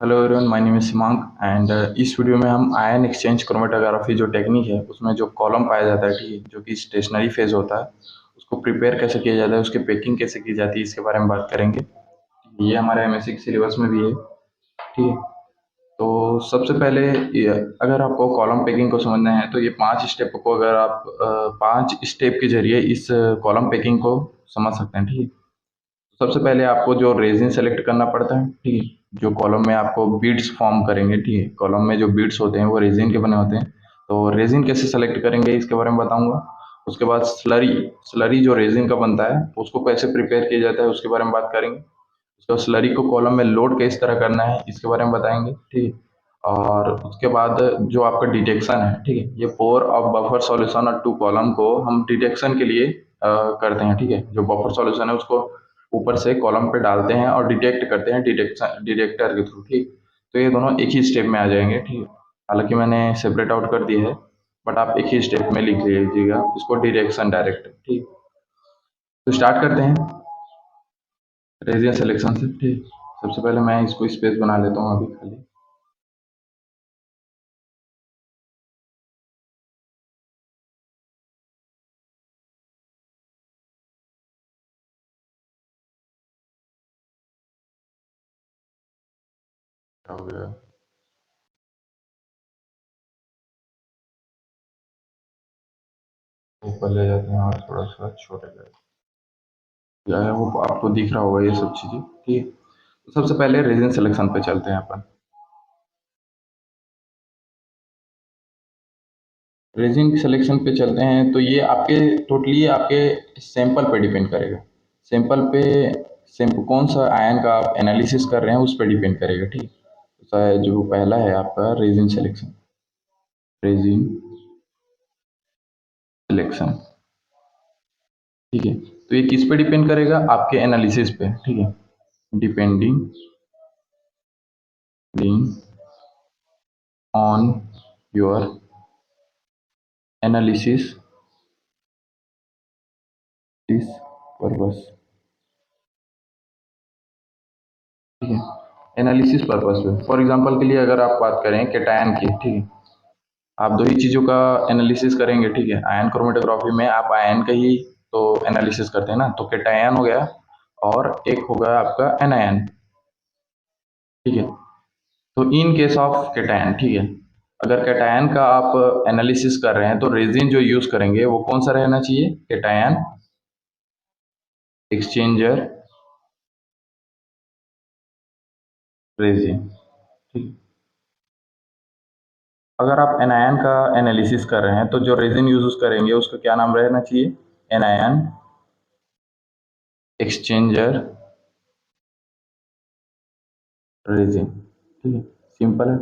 Hello everyone, my name is Simank and इस video में हम आयन एक्सचेंज क्रोमेटोग्राफी जो टेक्निक है उसमें जो कॉलम पाया जाता है, ठीक है, जो कि स्टेशनरी फेज होता है, उसको प्रिपेयर कैसे किया जाता है, उसकी पैकिंग कैसे की जाती है, इसके बारे में बात करेंगे। ये हमारे एमएससी के सिलेबस में भी है, ठीक है। तो सबसे पहले अगर आपको कॉलम पैकिंग को समझना है तो ये 5 स्टेप को अगर आप 5 स्टेप के जरिए इस कॉलम पैकिंग को समझ सकते हैं, ठीक है। सबसे पहले आपको जो रेजिन सेलेक्ट करना पड़ता है, ठीक है, जो कॉलम में आपको बीड्स फॉर्म करेंगे, ठीक है, कॉलम में जो बीड्स होते हैं वो रेजिन के बने होते हैं। तो रेजिन कैसे सेलेक्ट करेंगे इसके बारे में बताऊंगा। उसके बाद स्लरी स्लरी जो रेजिन का बनता है उसको कैसे प्रिपेयर किया जाता है उसके बारे में बात करेंगे। उसके बाद स्लरी को कॉलम में लोड किस तरह करना है इसके बारे में बताएंगे, ठीक है। और उसके बाद जो आपका डिटेक्शन है, ठीक है, ये पोर ऑफ बफर सॉल्यूशन और टू कॉलम को हम डिटेक्शन के लिए करते हैं, ठीक है। जो बफर सॉल्यूशन है उसको ऊपर से कॉलम पे डालते हैं और डिटेक्ट करते हैं डिटेक्शन डिटेक्टर के थ्रू, ठीक। तो ये दोनों एक ही स्टेप में आ जाएंगे, ठीक है। हालांकि मैंने सेपरेट आउट कर दिया है, बट आप एक ही स्टेप में लिख लीजिएगा इसको, डिटेक्शन डायरेक्ट, ठीक। तो स्टार्ट करते हैं रेजियन सिलेक्शन से, ठीक। सबसे पहले मैं इसको स्पेस बना लेता हूँ अभी खाली। हो गया। ऊपर ले जाते हैं और थोड़ा सा छोटे कर दिया है, वो आपको दिख रहा होगा ये सब चीजें, ठीक है। तो सबसे पहले रेजिन सिलेक्शन पे चलते हैं अपन। रेजिन सिलेक्शन पे चलते हैं तो ये आपके टोटली आपके सैंपल पे डिपेंड करेगा। सैंपल पे कौन सा आयन का आप एनालिसिस कर रहे हैं उस पर डिपेंड करेगा, ठीक। तो जो पहला है आपका रेजिन सिलेक्शन, रेजिन सिलेक्शन, ठीक है। तो ये किस पे डिपेंड करेगा, आपके एनालिसिस पे, ठीक है। डिपेंडिंग ऑन योर एनालिसिस इस पर्पस, ठीक है। एनालिसिस पर्पस पे फॉर एग्जांपल के लिए अगर आप बात करें कैटायन की, ठीक है, आप दो ही चीज़ों का एनालिसिस करेंगे, ठीक है। आयन क्रोमेटोग्राफी में आप आयन का ही तो एनालिसिस करते हैं ना, तो कैटायन हो गया और एक होगा आपका एनायन, ठीक है। तो इन केस ऑफ कैटायन, ठीक है, अगर कैटायन का आप एनालिसिस कर रहे हैं तो रेजिन जो यूज करेंगे वो कौन सा रहना चाहिए, कैटायन एक्सचेंजर रेजिन, ठीक। अगर आप एनायन का एनालिसिस कर रहे हैं तो जो रेजिन यूज करेंगे उसका क्या नाम रहना चाहिए, एनायन एक्सचेंजर रेजिन, ठीक है। सिंपल है।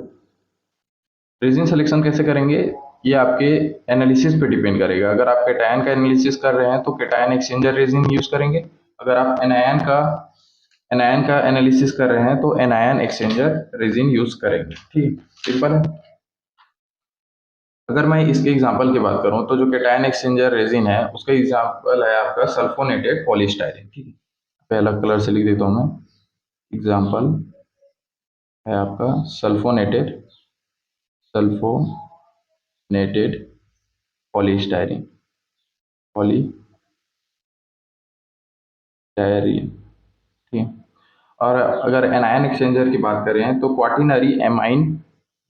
रेजिन सिलेक्शन कैसे करेंगे, ये आपके एनालिसिस पे डिपेंड करेगा। अगर आप कैटायन का एनालिसिस कर रहे हैं तो कैटायन एक्सचेंजर रेजिन यूज करेंगे। अगर आप एनायन का एनालिसिस कर रहे हैं तो एनायन एक्सचेंजर रेजिन यूज करेंगे, ठीक। सिंपल है। अगर मैं इसके एग्जांपल की बात करूं तो जो कैटायन एक्सचेंजर रेजिन है उसका एग्जांपल है आपका सल्फोनेटेड पॉलीस्टाइरीन, ठीक है। पहला कलर से लिख देता हूं मैं। एग्जांपल है आपका सल्फोनेटेड पॉलीस्टाइरीन, पॉलीस्टाइरीन, ठीक है। और अगर एनायन एक्सचेंजर की बात करें तो क्वाटिनरी एमाइन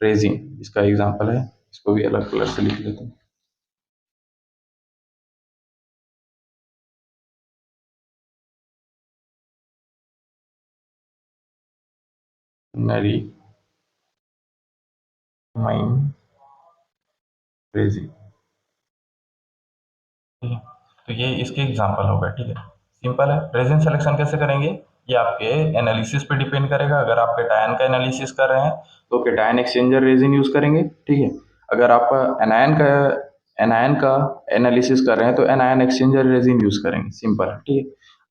रेजिन इसका एग्जांपल है। इसको भी अलग कलर से लिख लेते हैं। नरी एमाइन रेजिन, ठीक है। तो ये इसके एग्जांपल हो गए, ठीक है। सिंपल है। रेजिन सिलेक्शन कैसे करेंगे, ये आपके एनालिसिस पे डिपेंड करेगा। अगर आप कैटायन का एनालिसिस कर रहे हैं तो कैटायन एक्सचेंजर रेजिन यूज करेंगे, ठीक है। अगर आप एनायन का एनालिसिस कर रहे हैं तो एनायन एक्सचेंजर रेजिन यूज करेंगे, सिंपल है, ठीक है।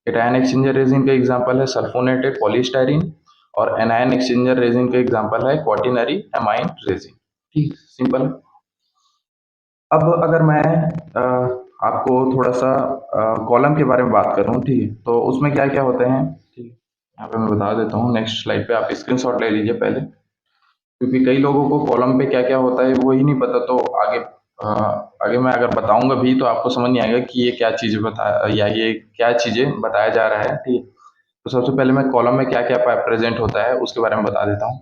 कैटायन एक्सचेंजर रेजिन का एग्जांपल है सल्फोनेटेड पॉलीस्टाइरीन और एनायन एक्सचेंजर रेजिन का एग्जांपल है क्वाटिनरी एमाइन रेजिन, ठीक, सिंपल है। अब अगर मैं आपको थोड़ा सा कॉलम के बारे में बात करूं, ठीक है, तो उसमें क्या क्या होते हैं, ठीक है। यहाँ पे मैं बता देता हूँ, नेक्स्ट स्लाइड पे आप स्क्रीनशॉट ले लीजिए पहले, क्योंकि कई लोगों को कॉलम पे क्या क्या होता है वो ही नहीं पता, तो आगे आगे मैं अगर बताऊंगा भी तो आपको समझ नहीं आएगा कि ये क्या चीज़ बता या ये क्या चीज़ें बताया जा रहा है, ठीक है। तो सबसे पहले मैं कॉलम में क्या क्या प्रेजेंट होता है उसके बारे में बता देता हूँ।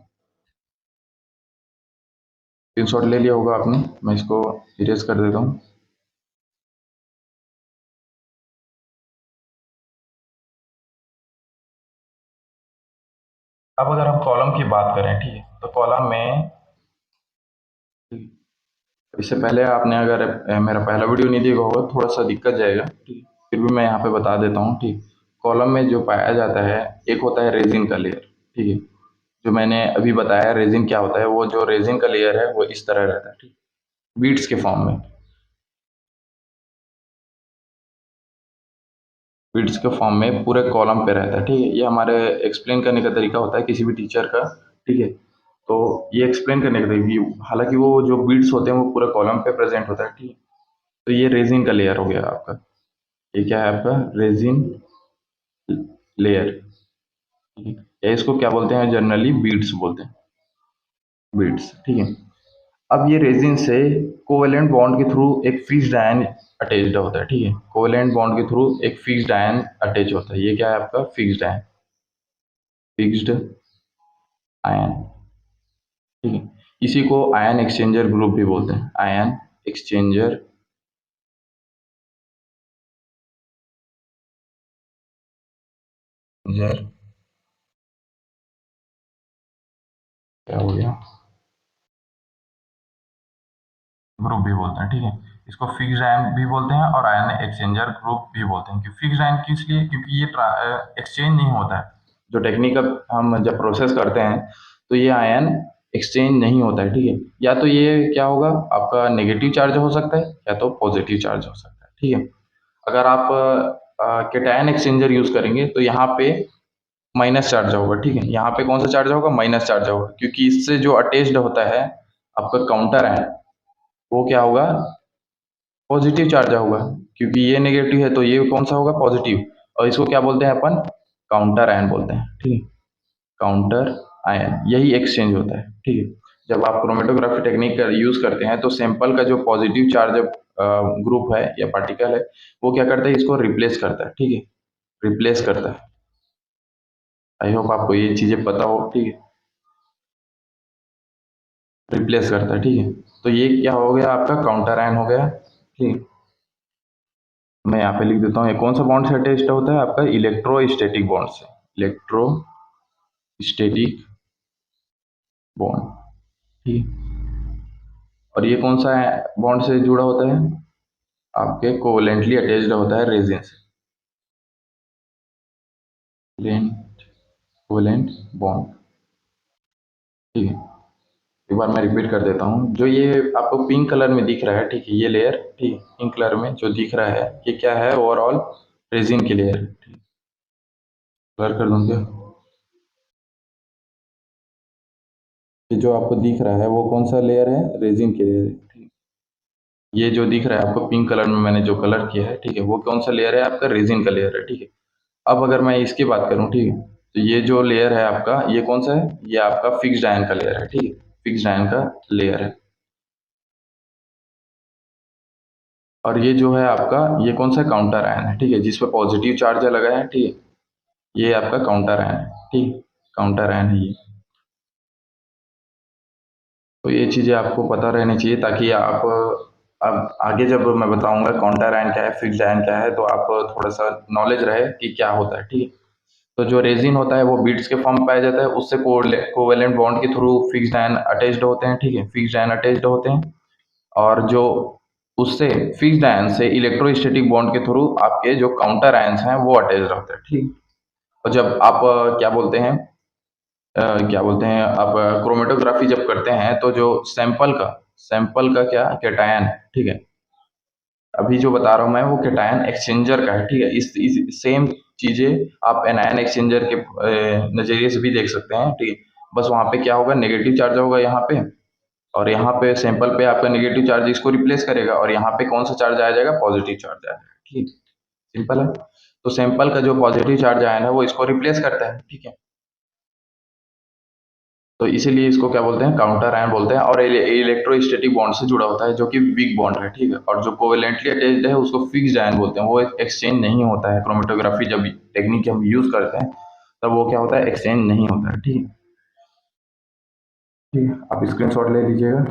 स्क्रीनशॉट ले लिया होगा आपने, मैं इसको इरेज कर देता हूँ। अब अगर हम कॉलम की बात करें, ठीक है, तो कॉलम में इससे पहले आपने अगर मेरा पहला वीडियो नहीं देखा होगा थोड़ा सा दिक्कत जाएगा, ठीक, फिर भी मैं यहाँ पे बता देता हूँ, ठीक। कॉलम में जो पाया जाता है, एक होता है रेजिन का लेयर, ठीक है। जो मैंने अभी बताया रेजिन क्या होता है, वो जो रेजिन का लेयर है वो इस तरह रहता है, ठीक, बीड्स के फॉर्म में, बीड्स के फॉर्म में पूरे कॉलम पे रहता है, ठीक है। ये हमारे एक्सप्लेन करने का तरीका होता है किसी भी टीचर का, ठीक है। तो ये एक्सप्लेन करने का तरीका, हालांकि वो जो बीड्स होते हैं वो पूरे कॉलम पे प्रेजेंट होता है, ठीक है। तो ये रेजिन का लेयर हो गया आपका, ये क्या है आपका रेजिन लेयर, ठीक है। या इसको क्या बोलते हैं, जनरली बीड्स बोलते हैं, बीड्स, ठीक है। अब ये रेजिन से कोवेलेंट बॉन्ड के थ्रू एक फिक्स्ड आयन अटैच्ड होता है, ठीक है। कोवेलेंट बॉन्ड के थ्रू एक फिक्स्ड आयन अटैच होता है, ये क्या है आपका फिक्स्ड आयन, फिक्स्ड आयन, ठीक है। इसी को आयन एक्सचेंजर ग्रुप भी बोलते हैं, आयन एक्सचेंजर, जर क्या हो गया, ग्रुप भी बोलते हैं, ठीक है। इसको फिक्स्ड आयन भी बोलते हैं और आयन एक्सचेंजर ग्रुप भी बोलते हैं। क्यों फिक्स्ड आयन किस लिए, क्योंकि ये एक्सचेंज नहीं होता है, जो टेक्निकल हम जब प्रोसेस करते हैं तो ये आयन एक्सचेंज नहीं होता है, ठीक है। या तो ये क्या होगा, आपका नेगेटिव चार्ज हो सकता है या तो पॉजिटिव चार्ज हो सकता है, ठीक है। अगर आप केटायन एक्सचेंजर यूज करेंगे तो यहाँ पे माइनस चार्ज होगा, ठीक है। यहाँ पे कौन सा चार्ज होगा, माइनस चार्ज होगा, क्योंकि इससे जो अटैच्ड होता है आपका काउंटर आयन, वो क्या होगा, पॉजिटिव चार्ज होगा, क्योंकि ये नेगेटिव है तो ये कौन सा होगा, पॉजिटिव। और इसको क्या बोलते हैं अपन, काउंटर आयन बोलते हैं, ठीक है। काउंटर आयन, यही एक्सचेंज होता है, ठीक है। जब आप क्रोमेटोग्राफी टेक्निक का यूज करते हैं तो सैंपल का जो पॉजिटिव चार्ज ग्रुप है या पार्टिकल है, वो क्या करता है, इसको रिप्लेस करता है, ठीक है, रिप्लेस करता है। आई होप आपको ये चीजें पता हो, ठीक है, रिप्लेस करता है, ठीक है। तो ये क्या हो गया आपका काउंटर आयन हो गया, ठीक है। मैं यहाँ पे लिख देता हूँ, ये कौन सा बॉन्ड से अटैच्ड होता है आपका, इलेक्ट्रोस्टैटिक बॉन्ड से, इलेक्ट्रोस्टैटिक बॉन्ड, ठीक है। और ये कौन सा बॉन्ड से जुड़ा होता है, आपके कोवेलेंटली अटैच्ड होता है रेजिन से, कोवेलेंट बॉन्ड, ठीक है। एक बार मैं रिपीट कर देता हूँ, जो ये आपको पिंक कलर में दिख रहा है, ठीक है, ये लेयर, ठीक है, पिंक कलर में जो दिख रहा है ये क्या है, ओवरऑल रेजिन की लेयर, कलर कर दूँ क्या, ये जो आपको दिख रहा है वो कौन सा लेयर है, रेजिन की लेयर है। ये जो दिख रहा है आपको पिंक कलर में मैंने जो कलर किया है, ठीक है, वो कौन सा लेयर है, आपका रेजिन का लेयर है, ठीक है। अब अगर मैं इसकी बात करूं, ठीक है, तो ये जो लेयर है आपका, ये कौन सा है, ये आपका फिक्स्ड आयन का लेयर है, ठीक है, फिक्स्ड आयन का लेयर है। और ये जो है आपका, ये कौन सा काउंटर आयन है, ठीक है, जिस पे पॉजिटिव चार्ज लगा है, ठीक है, ये आपका काउंटर आयन है, ठीक, काउंटर आयन है ये। तो ये चीजें आपको पता रहनी चाहिए, ताकि आप अब आगे जब मैं बताऊंगा काउंटर आयन क्या है, फिक्स्ड आयन क्या है, तो आप थोड़ा सा नॉलेज रहे कि क्या होता है, ठीक है। तो जो रेजिन होता है वो बीड्स के फॉर्म में पाया जाता है, उससे कोवेलेंट बॉन्ड के थ्रू फिक्स्ड आयन अटैच्ड होते हैं, ठीक है, फिक्स्ड आयन अटैच्ड होते हैं। और जो उससे फिक्स्ड आयन से इलेक्ट्रोस्टैटिक बॉन्ड के थ्रू आपके जो काउंटर आयंस हैं वो अटैच्ड होते हैं, ठीक। और जब आप क्या बोलते हैं, क्या बोलते हैं आप क्रोमेटोग्राफी जब करते हैं तो जो सैंपल का क्या कैटायन है, ठीक है, अभी जो बता रहा हूँ मैं वो कैटायन एक्सचेंजर का है, ठीक है। इस सेम चीजें आप एनायन एक्सचेंजर के नजरिए से भी देख सकते हैं, ठीक है। बस वहां पे क्या होगा, नेगेटिव चार्ज होगा यहाँ पे, और यहाँ पे सैंपल पे आपका नेगेटिव चार्ज इसको रिप्लेस करेगा, और यहाँ पे कौन सा चार्ज आ जाएगा, पॉजिटिव चार्ज आ जाएगा, ठीक, सिंपल है। तो सैंपल का जो पॉजिटिव चार्ज आयन है वो इसको रिप्लेस करता है, ठीक है। तो इसीलिए इसको क्या बोलते हैं, काउंटर आयन बोलते हैं, और इलेक्ट्रोस्टैटिक बॉन्ड से जुड़ा होता है जो कि वीक बॉन्ड है, ठीक है। और जो कोवेलेंटली अटैच्ड है उसको फिक्स्ड आयन बोलते हैं, वो एक्सचेंज नहीं होता है। क्रोमेटोग्राफी जब टेक्निक हम यूज करते हैं तब वो क्या होता है, एक्सचेंज नहीं होता है, ठीक है। ठीक है, आप स्क्रीनशॉट ले लीजिएगा।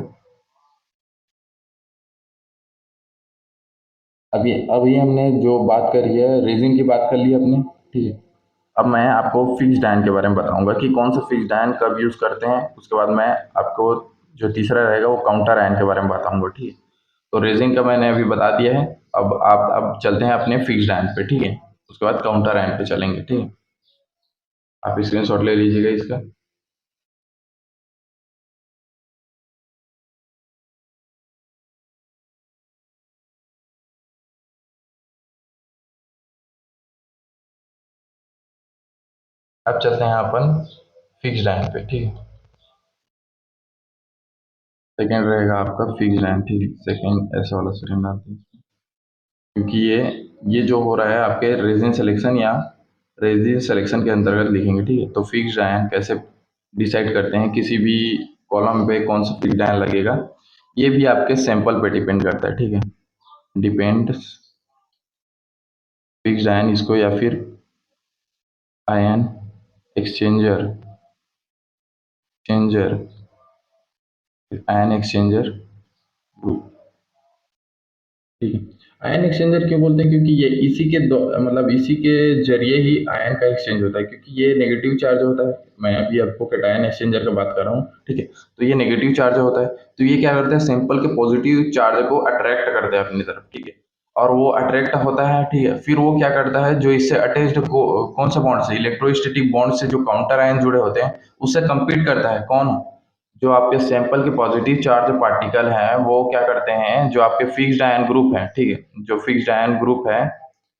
अभी अभी हमने जो बात करी है, रेजिन की बात कर ली अपने, ठीक है। अब मैं आपको फिक्स्ड आयन के बारे में बताऊंगा कि कौन सा फिक्स्ड आयन कब यूज करते हैं। उसके बाद मैं आपको जो तीसरा रहेगा वो काउंटर आयन के बारे में बताऊंगा, ठीक है। तो रेजिन का मैंने अभी बता दिया है। अब चलते हैं अपने फिक्स्ड आयन पे, ठीक है। उसके बाद काउंटर आयन पे चलेंगे, ठीक है। आप स्क्रीनशॉट ले लीजिएगा इसका। अब चलते हैं अपन फिक्स्ड आयन पे, ठीक है। सेकेंड रहेगा आपका फिक्स्ड आयन, ठीक है। सेकेंड ऐसा वाला सेकेंड डालते हैं, क्योंकि ये जो हो रहा है आपके रेजिन सिलेक्शन या रेजिन सिलेक्शन के अंतर्गत लिखेंगे, ठीक है। तो फिक्स्ड आयन कैसे डिसाइड करते हैं, किसी भी कॉलम पे कौन सा फिक्स्ड आयन लगेगा, ये भी आपके सैंपल पे डिपेंड करता है, ठीक है। डिपेंड फिक्स्ड आयन इसको, या फिर ion exchanger exchanger ion exchanger group, ठीक है। आयन एक्सचेंजर क्यों बोलते हैं, क्योंकि ये इसी के मतलब इसी के जरिए ही आयन का एक्सचेंज होता है, क्योंकि ये नेगेटिव चार्ज होता है। मैं अभी आपको कैटायन एक्सचेंजर का बात कर रहा हूँ, ठीक है। तो ये नेगेटिव चार्ज होता है, तो ये क्या करते हैं, सैंपल के पॉजिटिव चार्ज को अट्रैक्ट करते हैं अपनी तरफ, ठीक है। और वो अट्रैक्ट होता है, ठीक है। फिर वो क्या करता है, जो इससे अटैच्ड कौन सा बॉन्ड से, इलेक्ट्रोस्टैटिक बॉन्ड से जो काउंटर आयन जुड़े होते हैं उससे compete करता है। कौन? जो आपके सैंपल के पॉजिटिव चार्ज पार्टिकल हैं वो क्या करते हैं, जो आपके फिक्स्ड आयन ग्रुप है, ठीक है। जो फिक्स्ड आयन ग्रुप है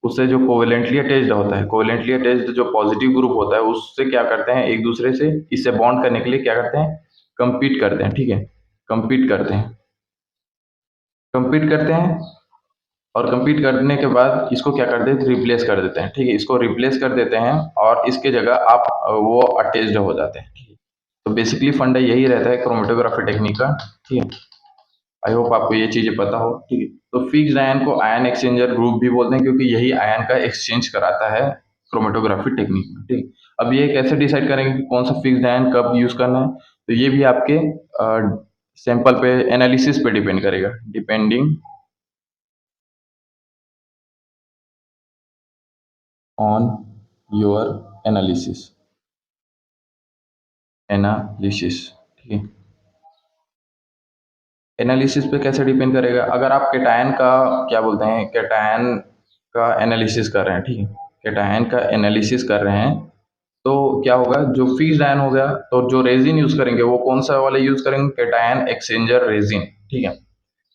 उससे जो कोवेलेंटली अटैच्ड होता है, कोवेलेंटली अटैच्ड जो पॉजिटिव ग्रुप होता है उससे क्या करते हैं, एक दूसरे से इससे बॉन्ड करने के लिए क्या करते हैं, compete करते हैं, ठीक है। compete करते हैं, compete करते हैं। और compete करने के बाद इसको क्या करते हैं, रिप्लेस कर देते हैं, ठीक है। इसको रिप्लेस कर देते हैं और इसके जगह आप वो अटैच्ड हो जाते हैं, ठीक है। तो बेसिकली फंडा यही रहता है क्रोमेटोग्राफी टेक्निक का, ठीक है। आई होप आपको ये चीजें पता हो, ठीक है। तो फिक्स्ड आयन को आयन एक्सचेंजर ग्रुप भी बोलते हैं, क्योंकि यही आयन का एक्सचेंज कराता है क्रोमेटोग्राफी टेक्निक में, ठीक। अब ये कैसे डिसाइड करेंगे कि कौन सा फिक्स्ड आयन कब यूज करना है, तो ये भी आपके सैंपल पे, एनालिसिस पे डिपेंड करेगा, depending on your analysis, analysis, ठीक है। एनालिसिस पे कैसे डिपेंड करेगा, अगर आप केटायन का क्या बोलते हैं, केटायन का एनालिसिस कर रहे हैं, ठीक है। केटायन का एनालिसिस कर रहे हैं तो क्या होगा, जो फिक्स्ड आयन हो गया, तो जो रेजिन यूज करेंगे वो कौन सा वाला यूज करेंगे, केटायन एक्सचेंजर रेजिन, ठीक है।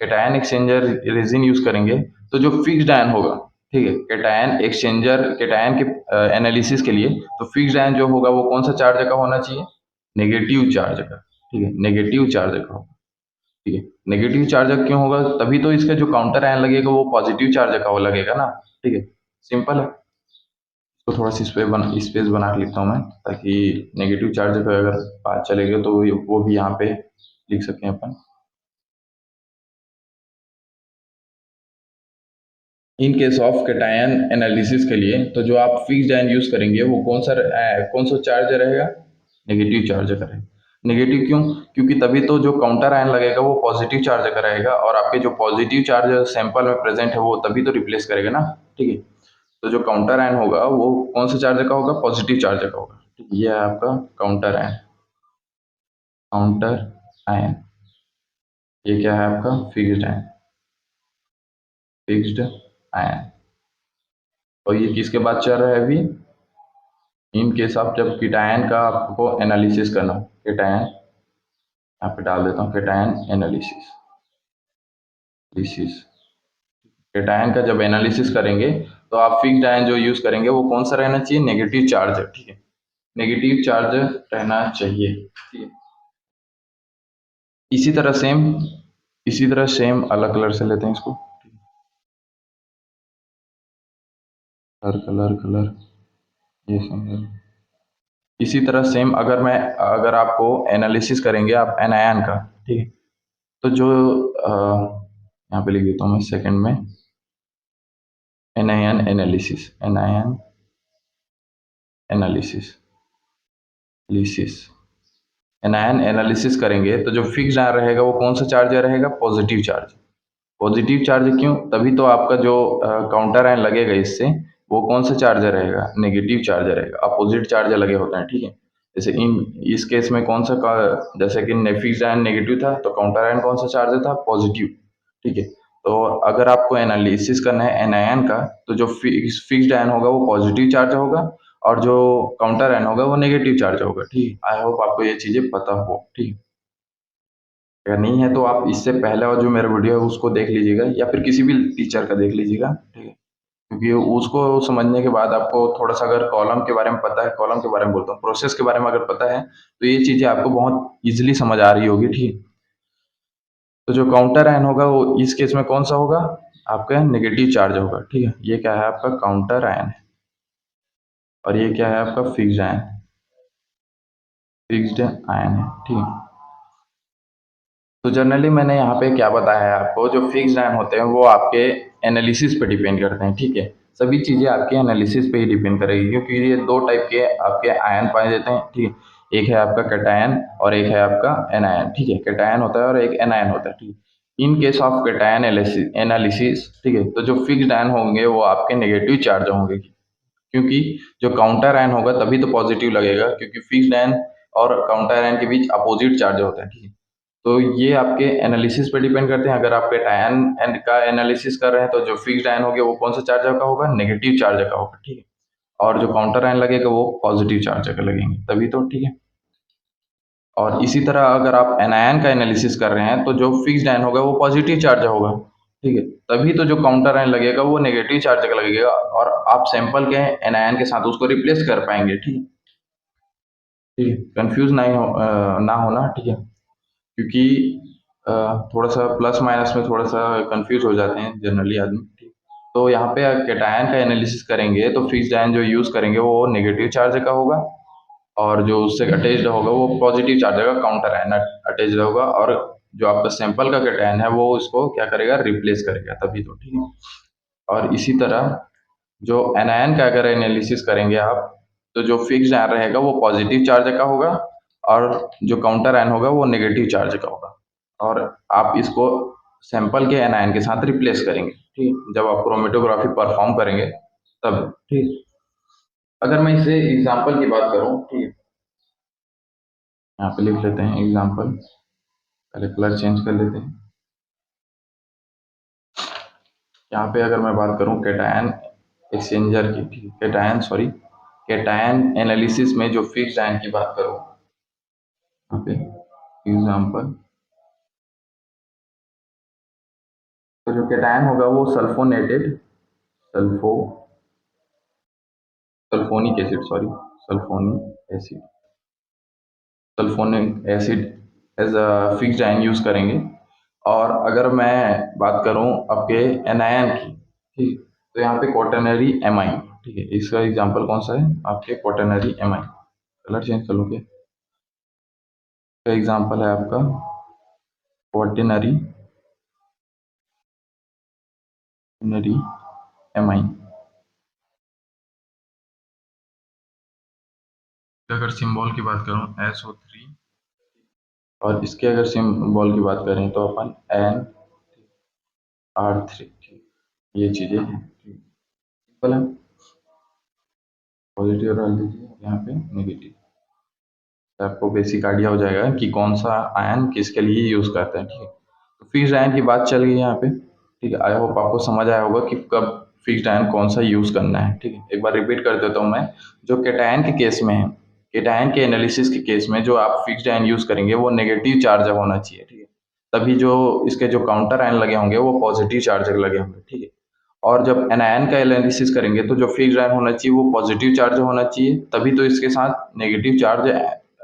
केटायन एक्सचेंजर रेजिन यूज करेंगे तो जो फिक्स्ड आयन होगा, ठीक है, केटायन एक्सचेंजर केटायन के एनालिसिस के लिए, तो फिक्स्ड आयन जो होगा वो कौन सा चार्ज का होना चाहिए, नेगेटिव चार्ज का, ठीक है। नेगेटिव चार्ज का होगा, ठीक है। नेगेटिव चार्ज क्यों होगा, तभी तो इसका जो काउंटर आयन लगेगा वो पॉजिटिव चार्ज का वो लगेगा ना, ठीक है। सिंपल है। तो थोड़ा सा स्पेस बना के लिखता हूँ मैं, ताकि नेगेटिव चार्ज पे अगर बात चलेगी तो वो भी यहाँ पे लिख सकें अपन। In case of cation analysis के लिए तो जो आप फिक्स्ड आयन यूज करेंगे वो कौन सा चार्ज रहेगा, नेगेटिव चार्ज का रहेगा। नेगेटिव क्यों, क्योंकि तभी तो जो काउंटर आयन लगेगा वो पॉजिटिव चार्ज का रहेगा, और आपके जो पॉजिटिव चार्ज सैंपल में प्रेजेंट है वो तभी तो रिप्लेस करेगा ना, ठीक है। तो जो काउंटर आयन होगा वो कौन सा चार्ज का होगा, पॉजिटिव चार्ज का होगा, ठीक है? ये है आपका काउंटर आयन, काउंटर आयन। ये क्या है आपका फिक्स्ड आयन, फिक्स्ड आयन। और ये किसके बाद चल रहा है अभी, इन केस आप जब कीटायन का आपको एनालिसिस करना हो, कीटायन यहाँ पे डाल देता हूँ, कीटायन एनालिसिस, लिसिस। कीटायन का जब एनालिसिस करेंगे तो आप फिक्स्ड आयन जो यूज करेंगे वो कौन सा रहना चाहिए, नेगेटिव चार्ज, ठीक है। नेगेटिव चार्ज रहना चाहिए, ठीक है। इसी तरह सेम इसी तरह सेम अलग कलर से लेते हैं इसको, कलर ये सिंगल। इसी तरह सेम अगर आपको एनालिसिस करेंगे आप एनायन का, ठीक है, तो जो यहाँ पे लिख देता हूँ मैं सेकंड में, anion analysis, anion analysis, lysis, anion analysis करेंगे तो जो फिक्स्ड आयन रहेगा वो कौन सा चार्ज रहेगा, पॉजिटिव चार्ज। पॉजिटिव चार्ज क्यों, तभी तो आपका जो काउंटर आयन लगेगा इससे, वो कौन सा चार्ज रहेगा, नेगेटिव चार्ज रहेगा, अपोजिट चार्ज लगे होते हैं, ठीक है। जैसे इस केस में कौन सा जैसे कि फिक्स्ड आयन नेगेटिव था तो काउंटर आयन कौन सा चार्ज था, पॉजिटिव, ठीक है। तो अगर आपको एनालिसिस करना है एनायन का, तो जो फिक्स्ड आयन होगा वो पॉजिटिव चार्ज होगा और जो काउंटर आयन होगा वो नेगेटिव चार्ज होगा, ठीक है। आई होप आपको ये चीजें पता हो, ठीक है। अगर नहीं है तो आप इससे पहले और जो मेरा वीडियो है उसको देख लीजिएगा या फिर किसी भी टीचर का देख लीजिएगा, ठीक है। क्योंकि उसको समझने के बाद आपको थोड़ा सा अगर कॉलम के बारे में पता है, कॉलम के बारे में बोलता हूँ, प्रोसेस के बारे में अगर पता है तो ये चीजें आपको बहुत इजीली समझ आ रही होगी, ठीक है। तो जो काउंटर आयन होगा वो इस केस में कौन सा होगा, आपका नेगेटिव चार्ज होगा, ठीक है। ये क्या है, आपका काउंटर आयन है और ये क्या है, आपका फिक्स्ड आयन, फिक्स्ड आयन है, ठीक है। तो जनरली मैंने यहाँ पे क्या बताया है आपको, जो फिक्स्ड आयन होते हैं वो आपके एनालिसिस पे डिपेंड करते हैं, ठीक है। सभी चीज़ें आपके एनालिसिस पे ही डिपेंड करेगी, क्योंकि ये दो टाइप के आपके आयन पाए जाते हैं, ठीक है। एक है आपका कैटायन और एक है आपका एनायन, ठीक है। कैटायन होता है और एक एनायन होता है, ठीक है। इन केस ऑफ कैटायन एनालिसिस, ठीक है, तो जो फिक्स्ड आयन होंगे वो आपके नेगेटिव चार्ज होंगे, क्योंकि जो काउंटर आयन होगा तभी तो पॉजिटिव लगेगा, क्योंकि फिक्स्ड आयन और काउंटर आयन के बीच अपोजिट चार्ज होता है, ठीक है। तो ये आपके एनालिसिस पे डिपेंड करते हैं। अगर आप कैटायन एंड का एनालिसिस कर रहे हैं तो जो फिक्स्ड आयन होगा वो कौन सा चार्ज का होगा, नेगेटिव चार्ज का होगा, ठीक है। और जो काउंटर आयन लगेगा वो पॉजिटिव चार्ज का लगेंगे, तभी तो, ठीक है। और इसी तरह अगर आप एनायन का एनालिसिस कर रहे हैं तो जो फिक्स्ड आयन होगा वो पॉजिटिव चार्ज होगा, ठीक है। तभी तो जो काउंटर आयन लगेगा वो नेगेटिव चार्ज का लगेगा और आप सैंपल के एनायन के साथ उसको रिप्लेस कर पाएंगे, ठीक है। ठीक है, कंफ्यूज ना होना, ठीक है। क्योंकि थोड़ा सा प्लस माइनस में थोड़ा सा कंफ्यूज हो जाते हैं जनरली आदमी, ठीक। तो यहाँ पे कैटायन का एनालिसिस करेंगे तो फिक्स्ड आयन जो यूज करेंगे वो नेगेटिव चार्ज का होगा और जो उससे अटैच्ड होगा वो पॉजिटिव चार्ज का काउंटर आयन अटैच्ड होगा, और जो आपका सैंपल का कैटायन है वो इसको क्या करेगा, रिप्लेस करेगा, तभी तो, ठीक है। और इसी तरह जो एनायन का अगर एनालिसिस करेंगे आप, तो जो फिक्स्ड आयन रहेगा वो पॉजिटिव चार्ज का होगा और जो काउंटर आयन होगा वो नेगेटिव चार्ज का होगा, और आप इसको सैंपल के एनायन के साथ रिप्लेस करेंगे, ठीक। जब आप क्रोमेटोग्राफी परफॉर्म करेंगे तब, ठीक। अगर मैं इसे एग्जांपल की बात करूं, ठीक है, यहाँ पे लिख लेते हैं एग्जांपल, पहले कलर चेंज कर लेते हैं। यहाँ पे अगर मैं बात करूं कैटायन एक्सचेंजर की, ठीक है, कैटायन सॉरी कैटायन एनालिसिस में जो फिक्स्ड आयन की बात करूं, यहाँ पे एग्जांपल, तो जो कैटायन होगा वो sulphonated, sulpho sulphonic acid, sorry sulphonic acid, sulphonic acid as a fixed ion use करेंगे। और अगर मैं बात करूं आपके एनायन की, ठीक, तो यहाँ पे क्वाटरनरी एमाइन, ठीक है, इसका एग्जांपल कौन सा है, आपके क्वाटरनरी एमाइन, कलर चेंज कर लो, क्या का एग्जांपल है आपका क्वाटरनरी नरी एमाइन। अगर सिंबल की बात करूं SO3, और इसके अगर सिंबल की बात करें तो अपन NR3, ये चीजें हैं, सिंपल है। पॉजिटिव डाल दीजिए यहाँ पे, नेगेटिव, आपको बेसिक आइडिया हो जाएगा कि कौन सा आयन किसके लिए यूज करते हैं, ठीक है। तो फिक्स्ड आयन की बात चल गई यहाँ पे, ठीक है। आई होप आपको समझ आया होगा कि कब फिक्स्ड आयन कौन सा यूज करना है, ठीक है। एक बार रिपीट कर देता हूँ मैं, जो कैटायन के केस में है, कैटायन के एनालिसिस के केस में जो आप फिक्स्ड आयन यूज करेंगे वो नेगेटिव चार्ज होना चाहिए, ठीक है। तभी जो इसके जो काउंटर आयन लगे होंगे वो पॉजिटिव चार्ज लगे होंगे, ठीक है। और जब एनायन का एनालिसिस करेंगे तो जो फिक्स्ड आयन होना चाहिए वो पॉजिटिव चार्ज होना चाहिए, तभी तो इसके साथ नेगेटिव चार्ज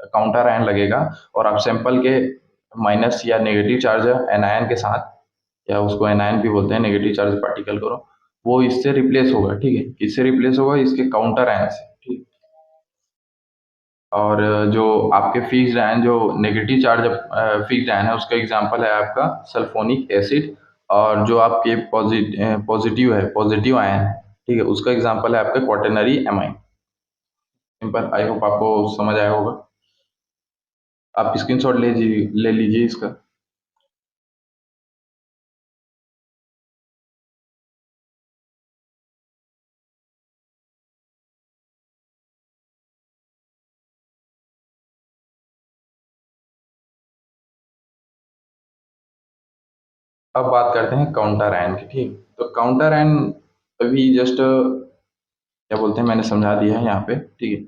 काउंटर आयन लगेगा, और आप सैंपल के माइनस या नेगेटिव चार्ज एनायन के साथ, या उसको एनायन भी बोलते हैं, नेगेटिव चार्ज पार्टिकल को, वो इससे रिप्लेस होगा, ठीक है। किससे रिप्लेस होगा? इसके काउंटर आयन से, ठीक। और जो आपके फिक्स्ड आयन, जो नेगेटिव चार्ज फिक्स्ड आयन है, उसका एग्जांपल है आपका सल्फोनिक एसिड। और जो आपके पॉजिटिव है, पॉजिटिव आयन है, ठीक है, उसका एग्जांपल है आपका quaternary amine. Simple, I hope आपको समझ आया होगा। आप स्क्रीनशॉट ले लीजिए इसका। अब बात करते हैं काउंटर आयन की, ठीक। तो काउंटर आयन अभी जस्ट क्या बोलते हैं, मैंने समझा दिया है यहाँ पे, ठीक है।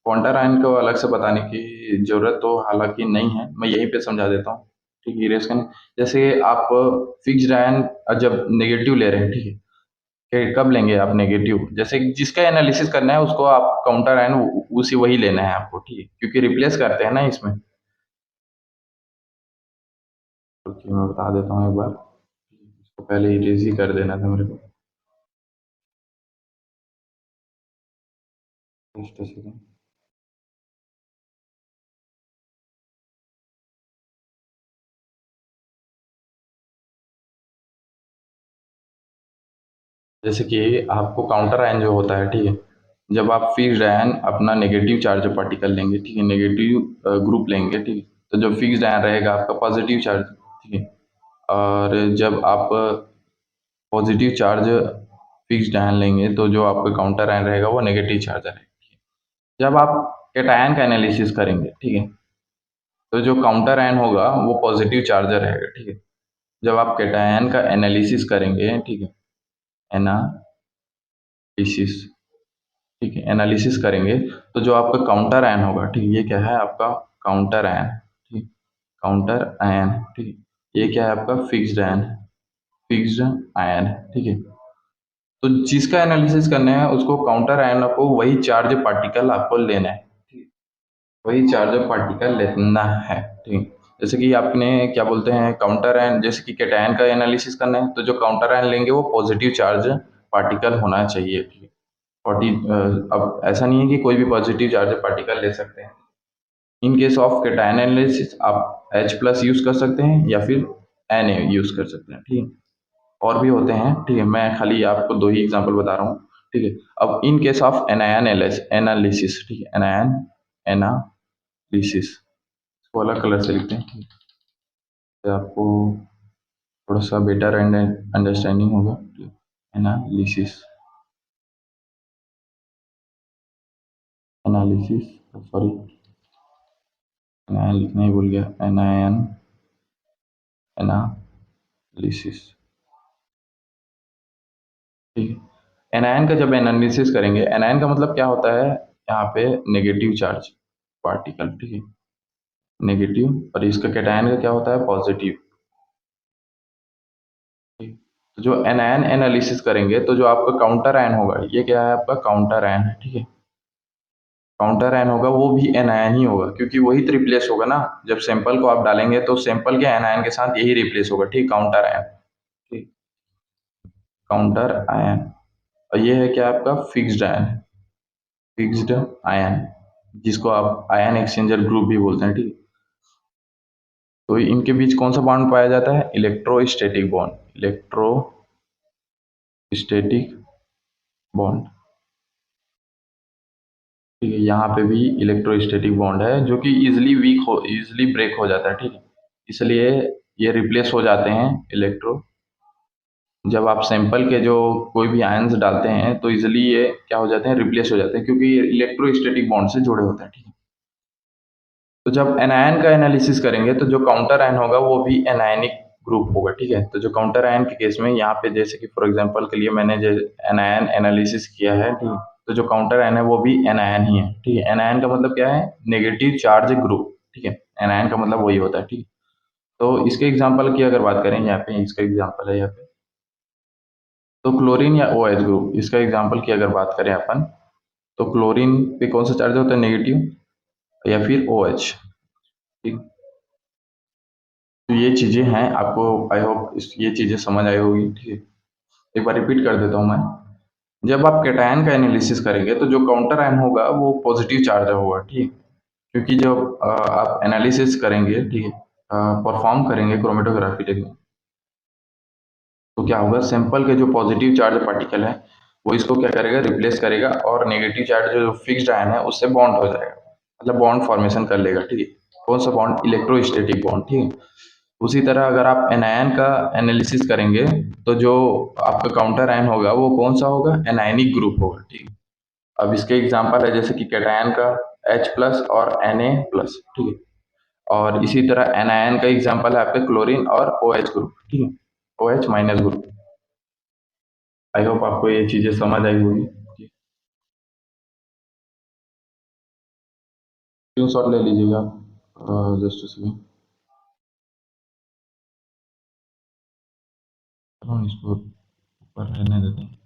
काउंटर आयन को अलग से बताने की जरूरत तो हालांकि नहीं है, मैं यहीं पे समझा देता हूँ, ठीक है। इरेज करने जैसे आप फिक्स्ड आयन जब नेगेटिव ले रहे हैं, ठीक है, कब लेंगे आप नेगेटिव? जैसे जिसका एनालिसिस करना है उसको आप काउंटर आयन उसी वही लेना है आपको, ठीक है, क्योंकि रिप्लेस करते हैं ना इसमें। तो मैं बता देता हूँ एक बार, इसको पहले इरेज ही कर देना था मेरे को। Just a second. जैसे कि आपको काउंटर आयन जो होता है, ठीक है, जब आप फिक्स्ड आयन अपना नेगेटिव चार्ज पार्टिकल लेंगे, ठीक है, नेगेटिव ग्रुप लेंगे, ठीक है, तो जो फिक्स्ड आयन रहेगा आपका पॉजिटिव चार्ज, ठीक है। और जब आप पॉजिटिव चार्ज फिक्स्ड आयन लेंगे तो जो आपका काउंटर आयन रहेगा वो नेगेटिव चार्ज रहेगा। जब आप कैटायन का एनालिसिस करेंगे, ठीक है, तो जो काउंटर आयन होगा वो पॉजिटिव चार्ज रहेगा, ठीक है। जब आप कैटायन का एनालिसिस करेंगे, ठीक है, एनालिसिस, ठीक है, एनालिसिस करेंगे, तो जो आपका काउंटर आयन होगा, ठीक है, ये क्या है आपका काउंटर आयन, ठीक, काउंटर आयन, ठीक है, ये क्या है आपका फिक्स्ड आयन, फिक्स्ड आयन, ठीक है। तो जिसका एनालिसिस करना है उसको काउंटर आयन को वही चार्ज पार्टिकल आपको लेना है, वही चार्ज पार्टिकल लेना है, ठीक। जैसे कि आपने क्या बोलते हैं काउंटर आयन, जैसे कि कैटायन का एनालिसिस करना है तो जो काउंटर आयन लेंगे वो पॉजिटिव चार्ज पार्टिकल होना चाहिए, ठीक है। अब ऐसा नहीं है कि कोई भी पॉजिटिव चार्ज पार्टिकल ले सकते हैं। इन केस ऑफ कैटायन एनालिसिस आप H प्लस यूज कर सकते हैं या फिर Na यूज कर सकते हैं, ठीक है। और भी होते हैं, ठीक है, मैं खाली आपको दो ही एग्जांपल बता रहा हूँ, ठीक है। अब इन केस ऑफ एनायन एनालिसिस, ठीक है, एनायन एनालिसिस, इसको अलग कलर से लिखते हैं, ठीक है, तो आपको थोड़ा सा बेटर अंडरस्टैंडिंग होगा, एनालिसिस, एनालिसिस, सॉरी, एनायन लिखना ही भूल गया, एनायन एनालिसिस, ठीक है। एनायन का जब एनालिसिस करेंगे, एनायन का मतलब क्या होता है यहाँ पे नेगेटिव चार्ज पार्टिकल, ठीक है, नेगेटिव। और इसका कैटायन का क्या होता है पॉजिटिव, ठीक। तो जो एनायन एनालिसिस करेंगे तो जो आपका काउंटर आयन होगा, ये क्या है आपका काउंटर आयन है, ठीक है। काउंटर आयन होगा वो भी एनायन ही होगा, क्योंकि वही तो रिप्लेस होगा ना। जब सैंपल को आप डालेंगे तो सैंपल के एनायन के साथ यही रिप्लेस होगा, ठीक, काउंटर आयन, ठीक, काउंटर आयन। और ये है क्या आपका फिक्स्ड आयन, फिक्स्ड आयन, जिसको आप आयन एक्सचेंजर ग्रुप भी बोलते हैं, ठीक। तो इनके बीच कौन सा बॉन्ड पाया जाता है? इलेक्ट्रोस्टैटिक बॉन्ड, इलेक्ट्रोस्टैटिक बॉन्ड, ठीक है। यहाँ पे भी इलेक्ट्रोस्टैटिक बॉन्ड है जो कि इजिली ब्रेक हो जाता है, ठीक है। इसलिए ये रिप्लेस हो जाते हैं इलेक्ट्रो, जब आप सैंपल के जो कोई भी आयंस डालते हैं तो इजिली ये क्या हो जाते हैं, रिप्लेस हो जाते हैं, क्योंकि ये इलेक्ट्रोस्टैटिक बॉन्ड से जुड़े होते हैं, ठीक है। तो जब एनायन का एनालिसिस करेंगे तो जो काउंटर आयन होगा वो भी एनायनिक ग्रुप होगा, ठीक है। तो जो काउंटर आयन के केस में यहाँ पे जैसे कि फॉर एग्जांपल के लिए मैंने जो एनायन एनालिसिस किया है, ठीक है, तो जो काउंटर आयन है वो भी एनायन ही है, ठीक है। एनायन का मतलब क्या है? नेगेटिव चार्ज ग्रुप, ठीक है। एनायन का मतलब वही होता है, ठीक है। तो इसके एग्जाम्पल की अगर बात करें, यहाँ पे इसका एग्जाम्पल है यहाँ पे, तो क्लोरीन या ओ एच ग्रुप, इसका एग्जाम्पल की अगर बात करें अपन, तो क्लोरीन पे कौन सा चार्ज होता है? नेगेटिव, या फिर ओ एच, ठीक। तो ये चीजें हैं, आपको आई होप ये चीजें समझ आई होगी, ठीक है। एक बार रिपीट कर देता हूँ मैं। जब आप कैटायन का एनालिसिस करेंगे तो जो काउंटर आयन होगा वो पॉजिटिव चार्ज होगा, ठीक है। क्योंकि जब आप एनालिसिस करेंगे, ठीक है, परफॉर्म करेंगे क्रोमेटोग्राफी टेक्निक, तो क्या होगा, सैंपल के जो पॉजिटिव चार्ज पार्टिकल है वो इसको क्या करेगा, रिप्लेस करेगा, और नेगेटिव चार्ज जो फिक्स्ड आयन है उससे बॉन्ड हो जाएगा, मतलब बॉन्ड फॉर्मेशन कर लेगा, ठीक है। कौन सा बॉन्ड? इलेक्ट्रोस्टैटिक बॉन्ड, ठीक है। उसी तरह अगर आप एनायन का एनालिसिस करेंगे तो जो आपका काउंटर आयन होगा वो कौन सा होगा? एनायनिक ग्रुप होगा, ठीक है। अब इसके एग्जांपल है जैसे कि कैटायन का H प्लस और Na प्लस, ठीक है। और इसी तरह एनायन का एग्जांपल है आपके क्लोरीन और OH ग्रुप, ठीक है, OH minus group. I hope आपको ये चीजें समझ आई होगी। स्क्रीनशॉट ले लीजिएगा, जस्ट उसमें इसको ऊपर रहने देते हैं।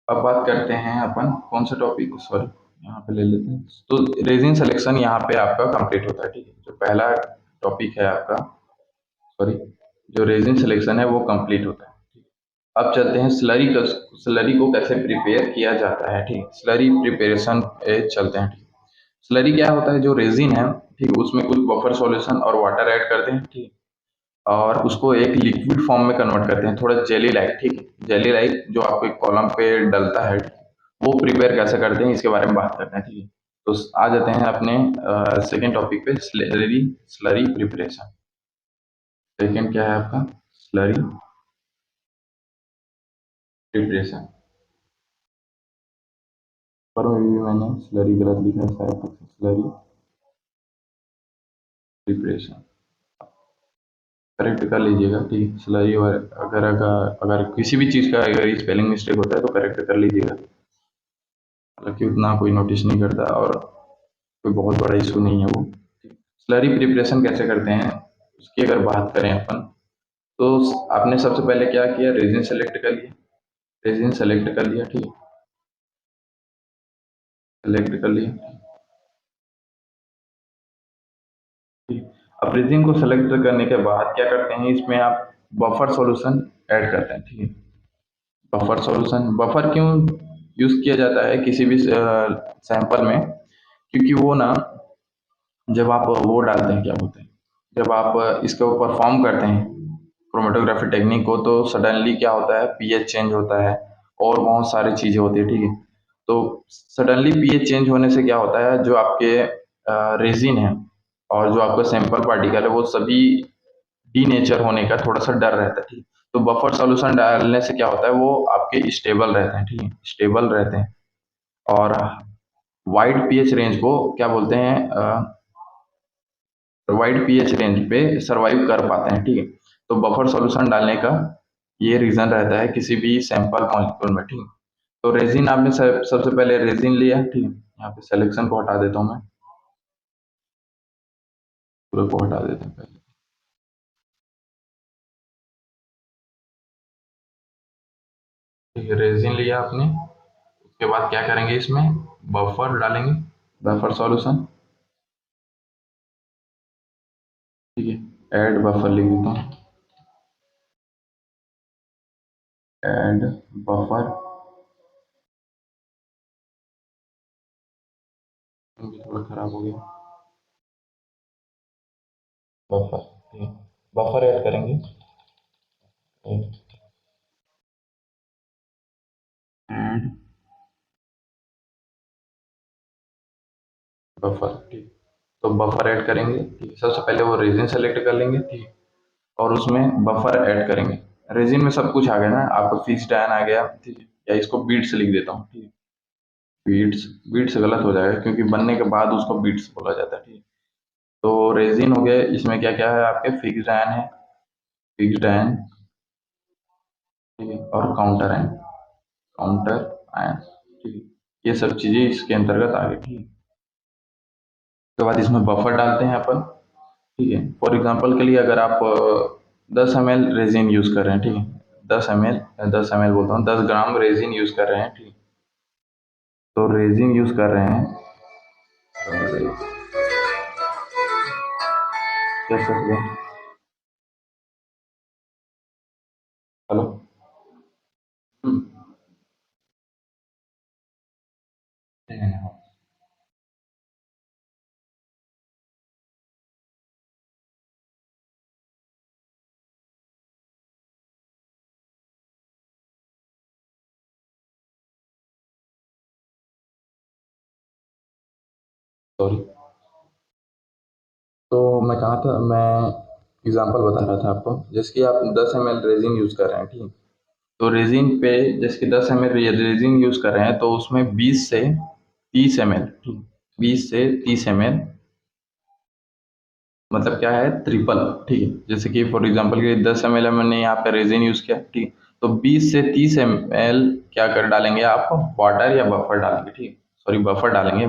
अब बात करते हैं अपन कौन सा टॉपिक, सॉरी यहाँ पे ले लेते हैं। तो रेजिन सिलेक्शन यहाँ पे आपका कंप्लीट होता है, ठीक है। जो पहला टॉपिक है आपका, सॉरी, जो रेजिन सिलेक्शन है वो कंप्लीट होता है। अब चलते हैं स्लरी का, स्लरी को कैसे प्रिपेयर किया जाता है, ठीक है। स्लरी प्रिपरेशन पे चलते हैं, ठीक है। स्लरी क्या होता है? जो रेजिन है, ठीक है, उसमें कुछ बफर सॉल्यूशन और वाटर ऐड करते हैं, ठीक है, और उसको एक लिक्विड फॉर्म में कन्वर्ट करते हैं, थोड़ा जेली लाइक, ठीक है। जेली लाइक जो आपको एक कॉलम पे डलता है, वो प्रिपेयर कैसे करते हैं इसके बारे में बात करते हैं, ठीक है। तो आ जाते हैं अपने सेकेंड टॉपिक पे, स्लरी, स्लरी प्रिपरेशन। सेकेंड क्या है आपका? Slurry preparation. पर भी मैंने स्लरी गलत लिखा है शायद, स्लरी प्रिपरेशन करेक्ट कर लीजिएगा, ठीक है। स्लरी, अगर किसी भी चीज़ का अगर स्पेलिंग मिस्टेक होता है तो करेक्ट कर लीजिएगा। हालांकि उतना कोई नोटिस नहीं करता और कोई बहुत बड़ा इशू नहीं है वो। स्लरी प्रिपरेशन कैसे करते हैं उसकी अगर बात करें अपन, तो आपने सबसे पहले क्या किया? रेजिन सेलेक्ट कर लिया, रेजिन सेलेक्ट कर लिया, ठीक है, सेलेक्ट कर लिया, ठीक है। अब रेजिन को सेलेक्ट करने के बाद क्या करते हैं, इसमें आप बफर सॉल्यूशन ऐड करते हैं, ठीक है। बफर सॉल्यूशन, बफर क्यों यूज किया जाता है किसी भी सैंपल में? क्योंकि वो ना, जब आप वो डालते हैं, क्या बोलते हैं, जब आप इसको परफॉर्म करते हैं क्रोमेटोग्राफी टेक्निक को, तो सडनली क्या होता है, पीएच चेंज होता है और बहुत सारी चीजें होती है, ठीक है। तो सडनली पीएच चेंज होने से क्या होता है, जो आपके रेजिन है और जो आपका सैंपल पार्टिकल है वो सभी डीनेचर होने का थोड़ा सा डर रहता है, ठीक है। तो बफर सॉल्यूशन डालने से क्या होता है, वो आपके स्टेबल रहते हैं, ठीक है, स्टेबल रहते हैं, और वाइड पीएच रेंज को क्या बोलते हैं, वाइड पीएच रेंज पे सरवाइव कर पाते हैं, ठीक है। तो बफर सॉल्यूशन डालने का ये रीजन रहता है किसी भी सैंपल मॉलिक्यूल में, ठीक है। तो रेजिन आपने सबसे पहले रेजिन लिया, ठीक है। यहाँ पे सिलेक्शन को हटा देता हूँ मैं, पूरे को हटा देता हूँ पहले, ठीक है। रेजिन लिया आपने, उसके बाद क्या करेंगे, इसमें बफर डालेंगे, बफर सॉल्यूशन, ठीक है। ऐड बफर लिख देता हूँ, ऐड बफर, थोड़ा खराब हो गया, बफर, ठीक है। बफर ऐड करेंगे, ऐड बफर, ठीक। तो बफर ऐड करेंगे, ठीक है। सबसे पहले वो रेजिन सेलेक्ट कर लेंगे, ठीक है, और उसमें बफर ऐड करेंगे। रेजिन में सब कुछ आ गया ना, आपको फिक्स्ड आयन आ गया, ठीक है। या इसको बीट्स लिख देता हूँ, ठीक है। बीट्स, बीट्स गलत हो जाएगा क्योंकि बनने के बाद उसको बीट्स बोला जाता है, ठीक है। तो रेजिन हो गया, इसमें क्या क्या है आपके, फिक्स्ड आयन है, फिक्स्ड आयन, ठीक है, और काउंटर आयन, काउंटर आयन, ठीक है। ये सब चीजें इसके अंतर्गत आ गई, ठीक है। उसके बाद इसमें बफर डालते हैं अपन, ठीक है। फॉर एग्जांपल के लिए अगर आप 10 ml रेजिन यूज कर रहे हैं, ठीक है, 10 ml, 10 ml बोलता हूँ, 10 ग्राम रेजिन यूज कर रहे हैं, ठीक है। तो रेजिन यूज कर रहे हैं, क्या कर रहे हैं, हेलो, container. सॉरी। तो मैं कहाँ था, मैं एग्जांपल बता रहा था आपको, जैसे कि आप 10 ml रेजिन यूज़ कर रहे हैं, ठीक है। तो रेजिन पे जैसे कि 10 ml रेजिन यूज़ कर रहे हैं तो उसमें 20 से 30 ml, ठीक है, 20 से 30 ml मतलब क्या है, ट्रिपल, ठीक है। जैसे कि फॉर एग्जांपल के 10 ml मैंने यहाँ पे रेजिन यूज़ किया, ठीक है। तो 20 से 30 ml क्या कर डालेंगे आप, वाटर या बफर डालेंगे, ठीक है। सॉरी, बफर डालेंगे,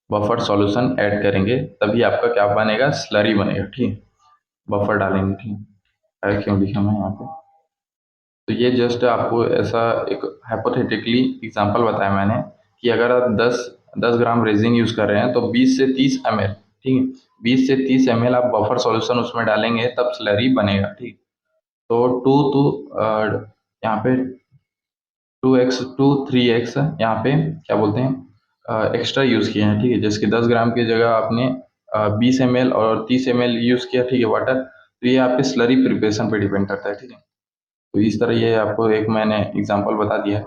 बफर सॉल्यूशन ऐड करेंगे, तभी आपका क्या बनेगा, स्लरी बनेगा, ठीक है। बफर डालेंगे, ठीक है। क्यों लिखा मैं यहाँ पे, तो ये जस्ट आपको ऐसा एक हाइपोथेटिकली एग्जांपल बताया मैंने कि अगर आप 10 ग्राम रेजिन यूज कर रहे हैं तो 20 से 30 ml, ठीक है, 20 से 30 ml आप बफर सॉल्यूशन उसमें डालेंगे तब स्लरी बनेगा, ठीक। तो टू टू यहाँ पे 2x 2 3x यहाँ पे क्या बोलते हैं, एक्स्ट्रा यूज किए हैं, ठीक है। जैसे कि 10 ग्राम की जगह आपने 20 ml और 30 ml यूज किया, ठीक है, वाटर, तो ये आपके स्लरी प्रिपरेशन पे डिपेंड करता है, ठीक है। तो इस तरह ये आपको एक मैंने एग्जांपल बता दिया है।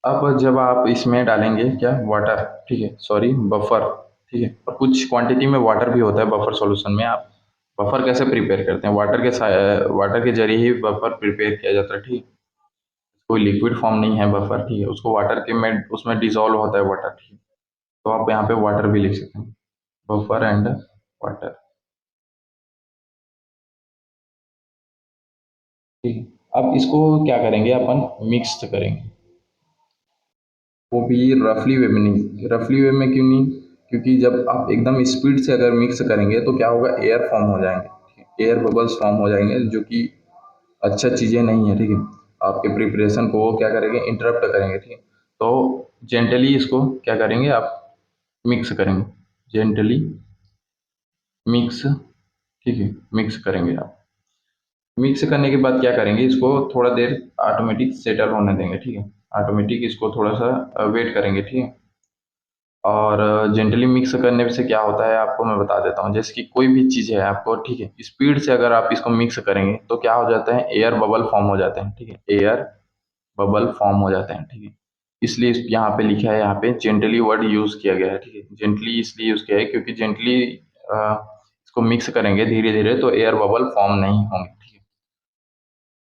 अब जब आप इसमें डालेंगे क्या, वाटर, ठीक है, सॉरी, बफर, ठीक है, और कुछ क्वांटिटी में वाटर भी होता है बफर सॉल्यूशन में। आप बफर कैसे प्रिपेयर करते हैं, वाटर के जरिए ही बफर प्रिपेयर किया जाता है, ठीक है। कोई लिक्विड फॉर्म नहीं है बफर, ठीक है, उसको वाटर के में उसमें डिसॉल्व होता है वाटर, ठीक है। तो आप यहाँ पे वाटर भी लिख सकते हैं, बफर एंड वाटर, ठीक है। अब इसको क्या करेंगे, अपन मिक्स करेंगे, वो भी रफली वे में नहीं, रफली वे में क्यों नहीं, क्योंकि जब आप एकदम स्पीड से अगर मिक्स करेंगे तो क्या होगा, एयर फॉर्म हो जाएंगे, एयर बबल्स फॉर्म हो जाएंगे, जो कि अच्छा चीज़ें नहीं है, ठीक है। आपके प्रिपरेशन को वो क्या करेंगे, इंटरप्ट करेंगे, ठीक है। तो जेंटली इसको क्या करेंगे आप, मिक्स करेंगे, जेंटली मिक्स, ठीक है, मिक्स करेंगे आप। मिक्स करने के बाद क्या करेंगे, इसको थोड़ा देर ऑटोमेटिक सेटल होने देंगे, ठीक है। ऑटोमेटिक इसको थोड़ा सा वेट करेंगे, ठीक है। और जेंटली मिक्स करने से क्या होता है आपको मैं बता देता हूँ, जैसे कि कोई भी चीज़ है आपको, ठीक है, स्पीड से अगर आप इसको मिक्स करेंगे तो क्या हो जाता है, एयर बबल फॉर्म हो जाते हैं, ठीक है, एयर बबल फॉर्म हो जाते हैं, ठीक है। इसलिए यहाँ पे लिखा है, यहाँ पे जेंटली वर्ड यूज किया गया है, ठीक है। जेंटली इसलिए यूज किया है क्योंकि जेंटली इसको मिक्स करेंगे धीरे धीरे तो एयर बबल फॉर्म नहीं होंगे, ठीक है।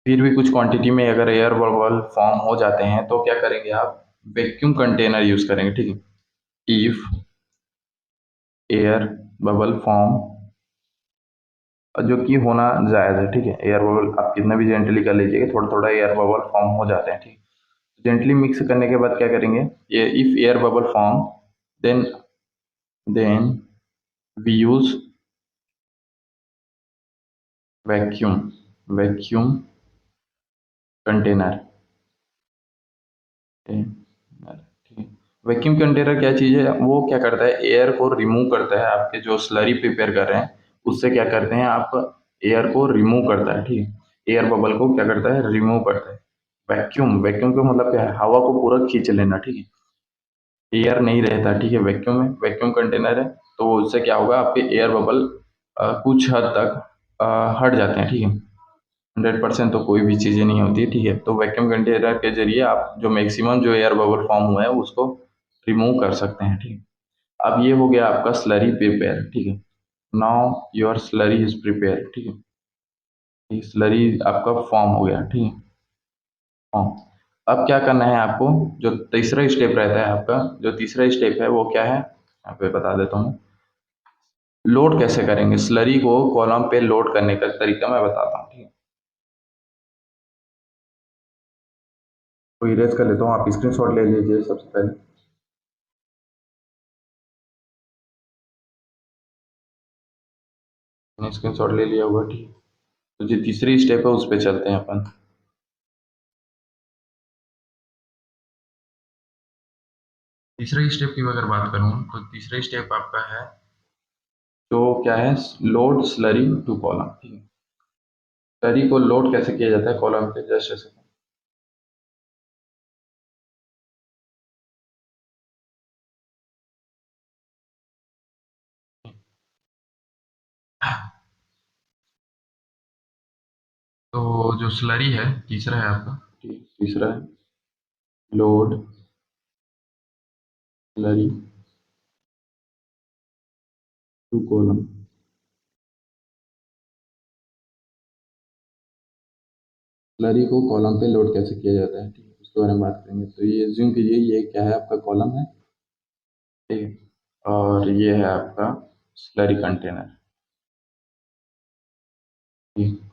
फिर भी कुछ क्वांटिटी में अगर एयर बबल फॉर्म हो जाते हैं तो क्या करेंगे आप, वैक्यूम कंटेनर यूज करेंगे, ठीक है। इफ एयर बबल फॉर्म, जो कि होना जायज़ है, ठीक है। एयर बबल आप कितना भी जेंटली कर लीजिएगा, थोड़ा थोड़ा एयर बबल फॉर्म हो जाते हैं, ठीक है। जेंटली मिक्स करने के बाद क्या करेंगे, ये if air bubble form, then then we use vacuum vacuum container, ठीक है। वैक्यूम कंटेनर क्या चीज़ है, वो क्या करता है, एयर को रिमूव करता है, आपके जो स्लरी प्रिपेयर कर रहे हैं उससे क्या करते हैं आप, एयर को रिमूव करता है, ठीक है। एयर बबल को क्या करता है, रिमूव करता है। वैक्यूम वैक्यूम का मतलब क्या है, हवा को पूरा खींच लेना, ठीक है। एयर नहीं रहता, ठीक है, वैक्यूम में, वैक्यूम कंटेनर है, तो उससे क्या होगा, आपके एयर बबल कुछ हद तक हट जाते हैं, ठीक है। 100% तो कोई भी चीज़ें नहीं होती, ठीक है। तो वैक्यूम कंटेनर के जरिए आप जो मैक्सिमम जो एयर बबल फॉर्म हुआ है उसको रिमूव कर सकते हैं, ठीक है। अब ये हो गया आपका स्लरी प्रिपेयर, ठीक है। Now your slurry is prepare, ठीक है। ये स्लरी आपका फॉर्म हो गया, ठीक है, फॉर्म। अब क्या करना है आपको, जो तीसरा स्टेप रहता है आपका, जो तीसरा स्टेप है वो क्या है, यहाँ पे बता देता हूँ। लोड कैसे करेंगे स्लरी को, कॉलम पे लोड करने का तरीका मैं बताता हूँ, ठीक है। तो इरेज कर लेता हूँ, आप स्क्रीनशॉट ले लीजिए सबसे पहले। मैंने स्क्रीनशॉट ले लिया होगा, ठीक है। तो जो तीसरी स्टेप है उस पे चलते हैं अपन। तीसरे स्टेप की अगर बात करूँ तो तीसरा स्टेप आपका है, जो क्या है, लोड स्लरी टू कॉलम, ठीक है। स्लरी को लोड कैसे किया जाता है कॉलम पे, जस्ट ऐसे तो जो स्लरी है तीसरा है आपका, ठीक है, तीसरा है load slurry to column. Slurry को कॉलम पे लोड कैसे किया जाता है, ठीक है, उसके बारे में बात करेंगे। तो ये एज्यूम कीजिए ये क्या है, आपका कॉलम है, ठीक है, और ये है आपका स्लरी कंटेनर, ठीक है।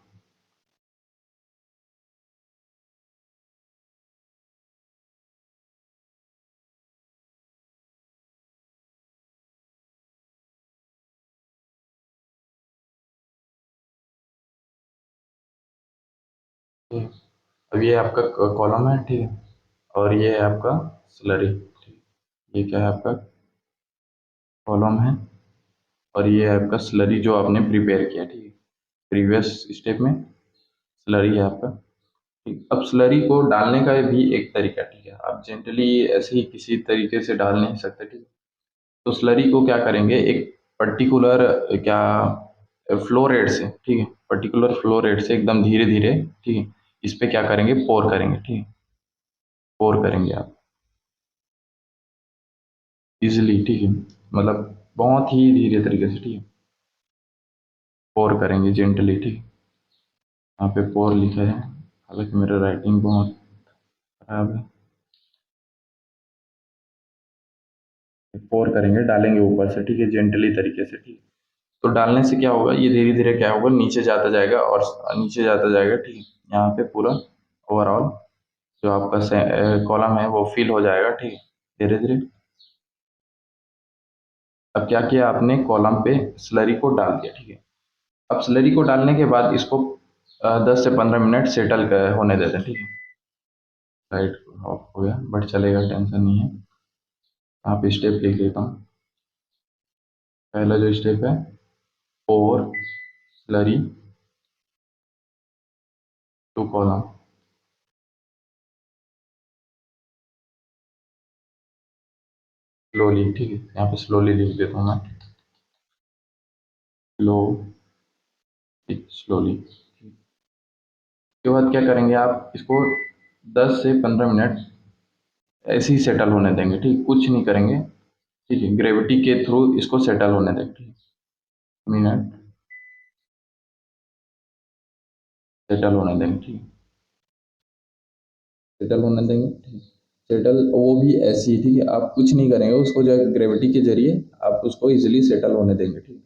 अब ये आपका कॉलम है, ठीक है, और ये है आपका स्लरी, ठीक है। ये क्या है आपका कॉलम है, और ये है आपका स्लरी जो आपने प्रिपेयर किया, ठीक है, प्रीवियस स्टेप में स्लरी है आपका, ठीक। अब स्लरी को डालने का भी एक तरीका, ठीक है, आप जनरली ऐसे ही किसी तरीके से डाल नहीं सकते, ठीक है। तो स्लरी को क्या करेंगे, एक पर्टिकुलर क्या फ्लो रेट से, ठीक है, पर्टिकुलर फ्लो रेट से एकदम धीरे धीरे, ठीक है, इस पे क्या करेंगे, पोर करेंगे, ठीक है, पोर करेंगे आप इजिली, ठीक है, मतलब बहुत ही धीरे तरीके से, ठीक है, पोर करेंगे जेंटली, ठीक है। यहाँ पे पोर लिखा है, हालांकि मेरा राइटिंग बहुत खराब है। पोर करेंगे, डालेंगे ऊपर से, ठीक है, जेंटली तरीके से, ठीक है। तो डालने से क्या होगा, ये धीरे धीरे क्या होगा, नीचे जाता जाएगा और नीचे जाता जाएगा, ठीक है, यहाँ पे पूरा ओवरऑल जो आपका कॉलम है वो फिल हो जाएगा, ठीक है, धीरे धीरे। अब क्या किया आपने, कॉलम पे स्लरी को डाल दिया, ठीक है। अब स्लरी को डालने के बाद इसको 10 से 15 मिनट सेटल होने देते हैं, ठीक है। लाइट ऑफ हो गया बट चलेगा, टेंशन नहीं है। यहाँ पे स्टेप लिख लेता हूँ। पहला जो स्टेप है, और स्लरी टू कॉलम, स्लोली, ठीक है, यहाँ पे स्लोली लिख देता हूँ मैं, स्लो, स्लोली। उसके बाद क्या करेंगे, आप इसको 10 से 15 मिनट ऐसे ही सेटल होने देंगे, ठीक, कुछ नहीं करेंगे, ठीक है, ग्रेविटी के थ्रू इसको सेटल होने देंगे, ठीक, मिनट सेटल होने देंगे, ठीक, सेटल होने देंगे, ठीक, सेटल वो भी ऐसी ही, ठीक है, आप कुछ नहीं करेंगे, उसको जो है ग्रेविटी के जरिए आप उसको इजिली सेटल होने देंगे, ठीक।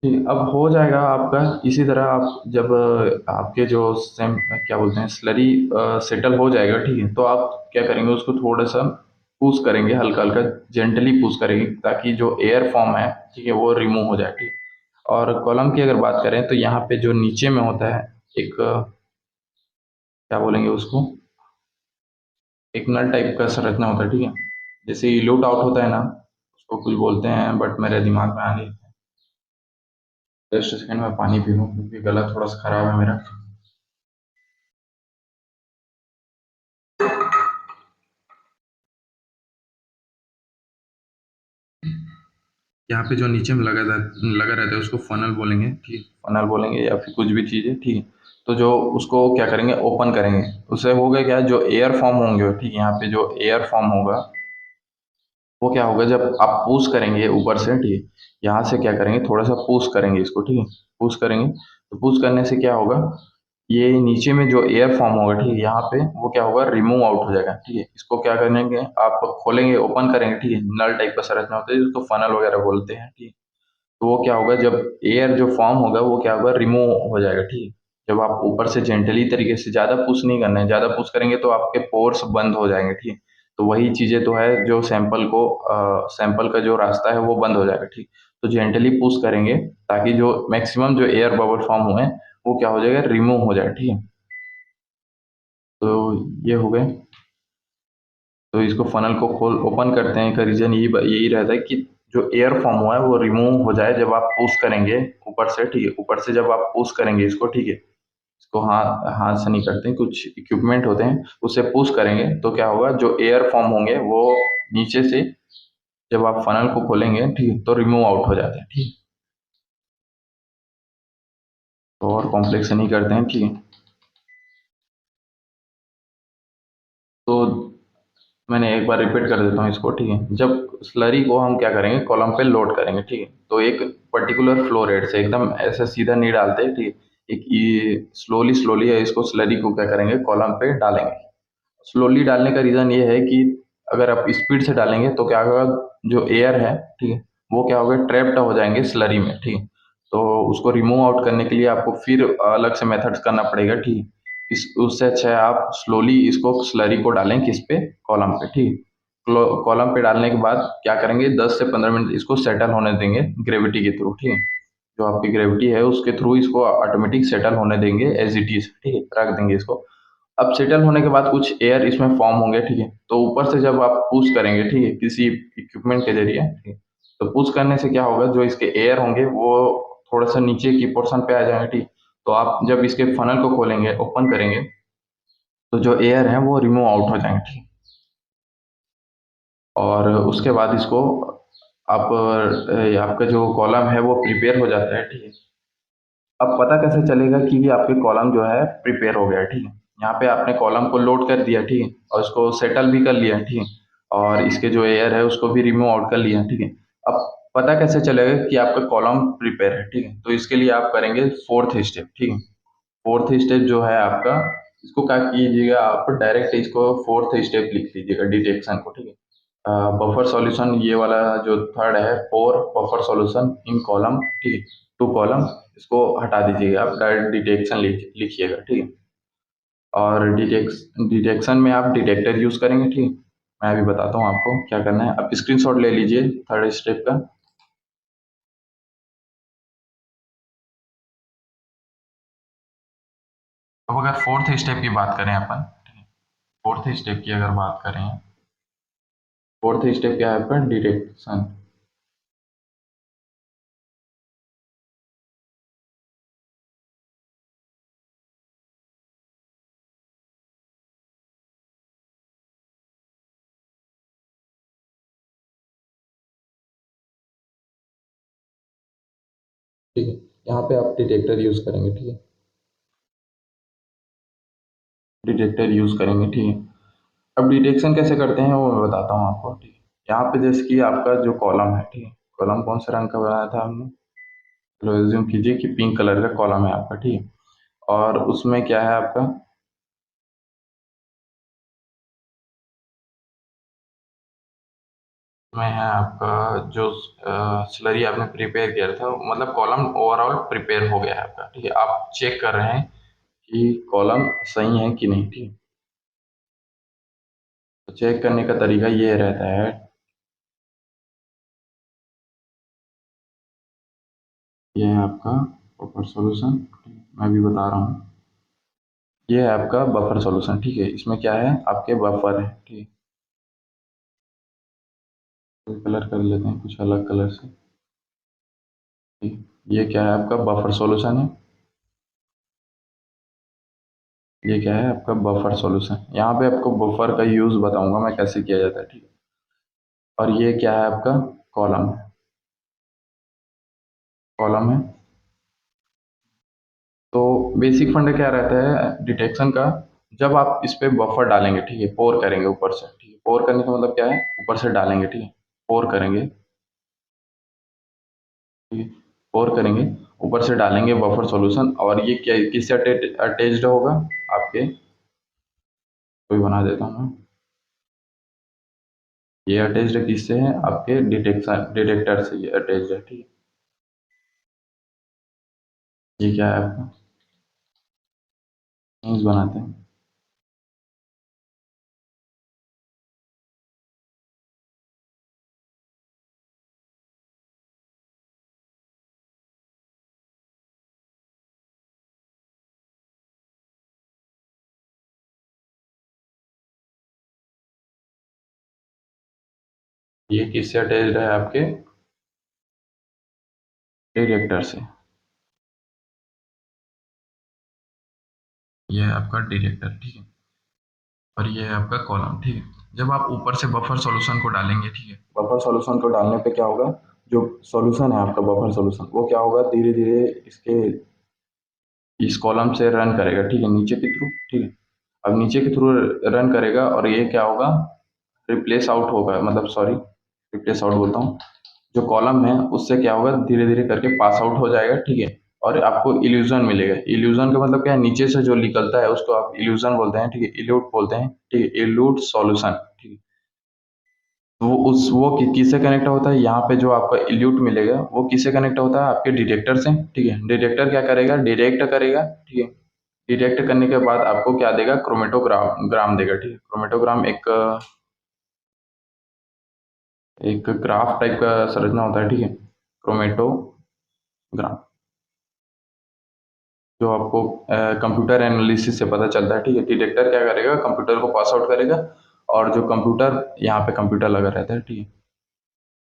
ठीक, अब हो जाएगा आपका। इसी तरह आप जब आपके जो सेम क्या बोलते हैं स्लरी सेटल हो जाएगा, ठीक है, तो आप क्या करेंगे, उसको थोड़ा सा पुश करेंगे, हल्का हल्का जेंटली पुश करेंगे, ताकि जो एयर फॉर्म है, ठीक है, वो रिमूव हो जाए, ठीक। और कॉलम की अगर बात करें तो यहाँ पे जो नीचे में होता है एक क्या बोलेंगे उसको, एक नल टाइप का संरचना होता है, ठीक है, जैसे लूट आउट होता है ना, उसको कुछ बोलते हैं बट मेरे दिमाग में आ नहीं। जस्ट सेकंड में पानी पी लूँ क्योंकि गला थोड़ा सा खराब है मेरा। यहाँ पे जो नीचे में लगा रहता है उसको फनल बोलेंगे, ठीक है, फनल बोलेंगे या फिर कुछ भी चीज़ है, ठीक है। तो जो उसको क्या करेंगे, ओपन करेंगे, उससे होगा क्या, जो एयर फॉर्म होंगे, ठीक है, यहाँ पे जो एयर फॉर्म होगा वो क्या होगा, जब आप पुश करेंगे ऊपर से, ठीक है, यहाँ से क्या करेंगे, थोड़ा सा पुश करेंगे इसको, ठीक है, पुश करेंगे, तो पुश करने से क्या होगा, ये नीचे में जो एयर फॉर्म होगा, ठीक है, यहाँ पे वो क्या होगा, रिमूव आउट हो जाएगा, ठीक है। इसको क्या करेंगे, आप खोलेंगे, ओपन करेंगे, ठीक है, नल टाइप का संरचना होता है जिसको फनल वगैरह बोलते हैं, ठीक है। तो वो क्या होगा, जब एयर जो फॉर्म होगा वो क्या होगा, रिमूव हो जाएगा, ठीक है। जब आप ऊपर से जेंटली तरीके से, ज़्यादा पुश नहीं करना है, ज़्यादा पुश करेंगे तो आपके पोर्स बंद हो जाएंगे, ठीक है। तो वही चीज़ें तो है जो सैंपल का जो रास्ता है वो बंद हो जाएगा, ठीक। तो जेंटली पुश करेंगे ताकि जो मैक्सिमम जो एयर बबल फॉर्म हुए हैं वो क्या हो जाएगा, रिमूव हो जाए, ठीक है। तो ये हो गए। तो इसको फनल को खोल ओपन करते हैं, का रीजन यही रहता है कि जो एयर फॉर्म हुआ है वो रिमूव हो जाए जब आप पुश करेंगे ऊपर से, ठीक है, ऊपर से जब आप पुश करेंगे इसको, ठीक है, इसको हाथ हाथ से नहीं करते हैं, कुछ इक्विपमेंट होते हैं उससे पुश करेंगे तो क्या होगा, जो एयर फॉर्म होंगे वो नीचे से जब आप फनल को खोलेंगे, ठीक है, तो रिमूव आउट हो जाते हैं, ठीक है। तो और कॉम्प्लेक्स नहीं करते हैं, ठीक है। तो मैंने एक बार रिपीट कर देता हूँ इसको, ठीक है। जब स्लरी को हम क्या करेंगे, कॉलम पे लोड करेंगे, ठीक है। तो एक पर्टिकुलर फ्लो रेट से एकदम ऐसे सीधा नहीं डालते, ठीक है। एक ये स्लोली स्लोली है, इसको स्लरी को क्या करेंगे, कॉलम पे डालेंगे। स्लोली डालने का रीज़न ये है कि अगर आप स्पीड से डालेंगे तो क्या होगा, जो एयर है, ठीक है, वो क्या होगा, ट्रैप्ड हो जाएंगे स्लरी में, ठीक है। तो उसको रिमूव आउट करने के लिए आपको फिर अलग से मेथड्स करना पड़ेगा, ठीक है। इस उससे अच्छा है आप स्लोली इसको स्लरी को डालें किस पे, कॉलम पे, ठीक है। कॉलम पे डालने के बाद क्या करेंगे, 10 से 15 मिनट इसको सेटल होने देंगे ग्रेविटी के थ्रू, ठीक है। जो आपकी ग्रेविटी है उसके थ्रू इसको ऑटोमेटिक सेटल होने देंगे एज इट इज, ठीक है, रख देंगे इसको। अब सेटल होने के बाद कुछ एयर इसमें फॉर्म होंगे, ठीक है। तो ऊपर से जब आप पुश करेंगे, ठीक है, किसी इक्विपमेंट के जरिए, ठीक है, तो पुश करने से क्या होगा, जो इसके एयर होंगे वो थोड़ा सा नीचे की पोर्शन पे आ जाएंगे, ठीक। तो आप जब इसके फनल को खोलेंगे, ओपन करेंगे, तो जो एयर है वो रिमूव आउट हो जाएंगे, ठीक। और उसके बाद इसको आप आपका जो कॉलम है वो प्रिपेयर हो जाता है, ठीक है। अब पता कैसे चलेगा कि ये आपके कॉलम जो है प्रिपेयर हो गया है, ठीक है। यहाँ पे आपने कॉलम को लोड कर दिया, ठीक है, और उसको सेटल भी कर लिया, ठीक है। और इसके जो एयर है उसको भी रिमूव आउट कर लिया, ठीक है। अब पता कैसे चलेगा कि आपका कॉलम प्रिपेयर है, ठीक है। तो इसके लिए आप करेंगे फोर्थ स्टेप, ठीक है। फोर्थ स्टेप जो है आपका, इसको क्या कीजिएगा, आप डायरेक्ट इसको फोर्थ स्टेप लिख लीजिएगा डिटेक्शन को, ठीक है। बफर सॉल्यूशन ये वाला जो थर्ड है, four buffer solution in column, ठीक है, टू कॉलम, इसको हटा दीजिएगा, आप डायरेक्ट डिटेक्शन लिखिएगा, ठीक है। और डिटेक्शन में आप डिटेक्टर यूज करेंगे, ठीक है। मैं अभी बताता हूँ आपको क्या करना है, आप स्क्रीनशॉट ले लीजिए थर्ड स्टेप का। अब अगर फोर्थ स्टेप की बात करें अपन, ठीक है, फोर्थ स्टेप की अगर बात करें, फोर्थ स्टेप क्या है आपका, डिटेक्शन। ठीक है, यहाँ पे आप डिटेक्टर यूज करेंगे, ठीक है। डिटेक्टर यूज करेंगे, ठीक है। अब डिटेक्शन कैसे करते हैं वो मैं बताता हूँ आपको, ठीक है। यहाँ पे जैसे कि आपका जो कॉलम है, ठीक है, कॉलम कौन से रंग का बनाया था हमने, चलो एज्यूम कीजिए कि पिंक कलर का कॉलम है आपका, ठीक है। और उसमें क्या है आपका, में है आपका जो स्लरी आपने प्रिपेयर किया था, मतलब कॉलम ओवरऑल प्रिपेयर हो गया है आपका, ठीक है। आप चेक कर रहे हैं कि कॉलम सही है कि नहीं, ठीक है। तो चेक करने का तरीका ये रहता है, ये है आपका बफर सॉल्यूशन, मैं भी बता रहा हूँ। ये है आपका बफर सॉल्यूशन, ठीक है। इसमें क्या है, आपके बफर है, ठीक है। तो कलर कर लेते हैं कुछ अलग कलर से, ठीक है। ये क्या है, आपका बफर सॉल्यूशन है। ये क्या है, आपका बफर सॉल्यूशन। यहाँ पे आपको बफर का यूज बताऊंगा मैं कैसे किया जाता है, ठीक है। और ये क्या है आपका, कॉलम है, कॉलम है। तो बेसिक फंडा क्या रहता है डिटेक्शन का, जब आप इस पे बफर डालेंगे, ठीक है, पोर करेंगे ऊपर से, ठीक है। पोर करने का मतलब क्या है, ऊपर से डालेंगे, ठीक है, पोर करेंगे, ठीक है। पोर करेंगे, ऊपर से डालेंगे बफर सॉल्यूशन, और ये क्या किससे अटैच्ड होगा, आपके, कोई बना देता हूँ मैं। ये अटैच्ड किससे है, आपके डिटेक्टर से ये अटैच्ड है, ठीक है। ये क्या है आपका, मीन्स बनाते हैं। ये किससे अटैच्ड है, आपके डिटेक्टर से। ये है आपका डिटेक्टर, ठीक है। और ये है आपका कॉलम, ठीक है। जब आप ऊपर से बफर सॉल्यूशन को डालेंगे, ठीक है, बफर सॉल्यूशन को डालने पे क्या होगा, जो सॉल्यूशन है आपका बफर सॉल्यूशन, वो क्या होगा, धीरे धीरे इसके इस कॉलम से रन करेगा, ठीक है, नीचे के थ्रू, ठीक है। अब नीचे के थ्रू रन करेगा और ये क्या होगा, रिप्लेस आउट होगा, मतलब सॉरी, रिप्लेस आउट बोलता हूँ, जो कॉलम है उससे क्या होगा, धीरे धीरे करके पास आउट हो जाएगा, ठीक है। और आपको इल्यूजन मिलेगा। इल्यूजन का मतलब क्या है, नीचे से जो निकलता है उसको आप इल्यूजन बोलते हैं, ठीक है, इल्यूट बोलते हैं, ठीक है, इल्यूट सॉल्यूशन, ठीक है। तो वो किससे कनेक्ट होता है, यहाँ पे जो आपका इल्यूट मिलेगा वो किससे कनेक्ट होता है, आपके डिटेक्टर से, ठीक है। डिटेक्टर क्या करेगा, डिटेक्ट करेगा, ठीक है। डिटेक्ट करने के बाद आपको क्या देगा, क्रोमेटोग्राम ग्राम देगा, ठीक है। क्रोमेटोग्राम एक ग्राफ टाइप का संरचना होता है, ठीक है, क्रोमेटोग्राम, जो आपको कंप्यूटर एनालिसिस से पता चलता है, ठीक है। डिटेक्टर क्या करेगा, कंप्यूटर को पास आउट करेगा, और जो कंप्यूटर, यहाँ पे कंप्यूटर लगा रहता है, ठीक है।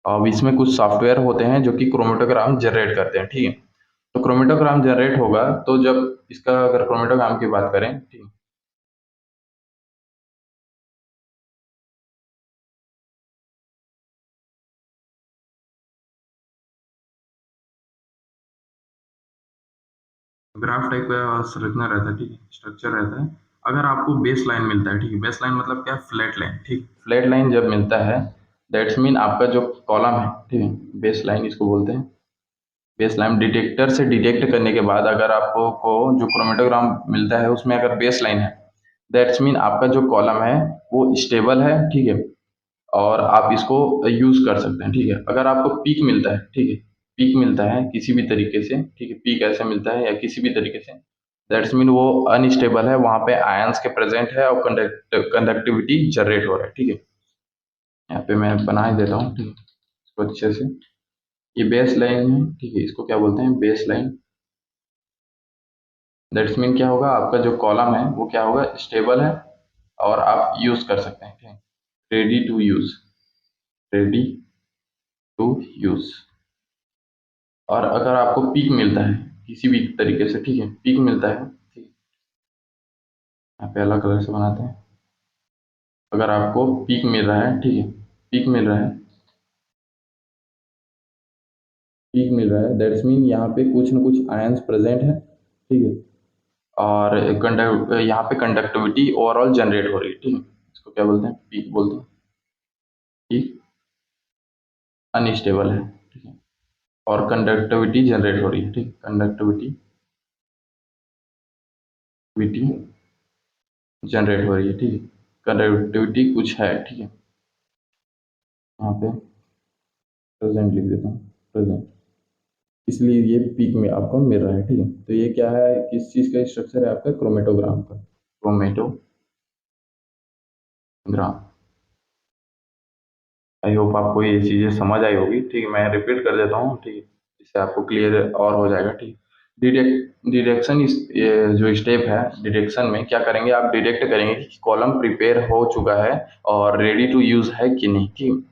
अब इसमें कुछ सॉफ्टवेयर होते हैं जो कि क्रोमेटोग्राम जनरेट करते हैं, ठीक है। तो क्रोमेटोग्राम जनरेट होगा तो जब इसका अगर क्रोमेटोग्राम की बात करें, ठीक है, ग्राफ टाइप का संरचना रहता है, ठीक है, स्ट्रक्चर रहता है। अगर आपको बेस लाइन मिलता है, ठीक है, बेस लाइन मतलब क्या, फ्लैट लाइन, ठीक, फ्लैट लाइन जब मिलता है, दैट्स मीन आपका जो कॉलम है, ठीक है, बेस लाइन इसको बोलते हैं। बेस लाइन डिटेक्टर से डिटेक्ट करने के बाद अगर आपको जो क्रोमेटोग्राम मिलता है उसमें अगर बेस लाइन है, दैट्स मीन आपका जो कॉलम है वो स्टेबल है, ठीक है, और आप इसको यूज कर सकते हैं, ठीक है। अगर आपको पीक मिलता है, ठीक है, पीक मिलता है किसी भी तरीके से, ठीक है, पीक ऐसे मिलता है या किसी भी तरीके से, दैट्स मीन वो अनस्टेबल है, वहां पे आयंस के प्रेजेंट है और कंडक्टिविटी जनरेट हो रहा है, ठीक है। यहाँ पे मैं बना ही देता हूँ, ठीक है, इसको अच्छे से। ये बेस लाइन है, ठीक है, इसको क्या बोलते हैं, बेस लाइन। दैट्स मीन क्या होगा, आपका जो कॉलम है वो क्या होगा, स्टेबल है, और आप यूज कर सकते हैं, ठीक है, ready to use, ready to use. और अगर आपको पीक मिलता है किसी भी तरीके से, ठीक है, पीक मिलता है, ठीक है, यहाँ पे अलग कलर से बनाते हैं। अगर आपको पीक मिल रहा है, ठीक है, पीक मिल रहा है, पीक मिल रहा है, दैट्स मीन यहाँ पे कुछ ना कुछ आयंस प्रेजेंट है, ठीक है, और कंडक्ट यहाँ पे कंडक्टिविटी ओवरऑल जनरेट हो रही है, ठीक है। इसको क्या बोलते हैं, पीक बोलते हैं। पीक अनस्टेबल है, ठीक है, और कंडक्टिविटी जनरेट हो रही है, ठीक, कंडक्टिविटी विटी जनरेट हो रही है, ठीक है, कंडक्टिविटी कुछ है, ठीक है, यहाँ पे प्रेजेंट लिख देता हूँ, प्रेजेंट, इसलिए ये पीक में आपको मिल रहा है, ठीक है। तो ये क्या है, किस चीज का स्ट्रक्चर है आपका, क्रोमेटोग्राम का, क्रोमेटोग्राम। आई होप आपको ये चीजें समझ आई होगी, ठीक है, मैं रिपीट कर देता हूँ, ठीक है, इससे आपको क्लियर और हो जाएगा, ठीक। डिटेक्शन इस ये जो स्टेप है, डिटेक्शन में क्या करेंगे, आप डिटेक्ट करेंगे कि कॉलम प्रिपेयर हो चुका है और रेडी टू यूज है कि नहीं, ठीक।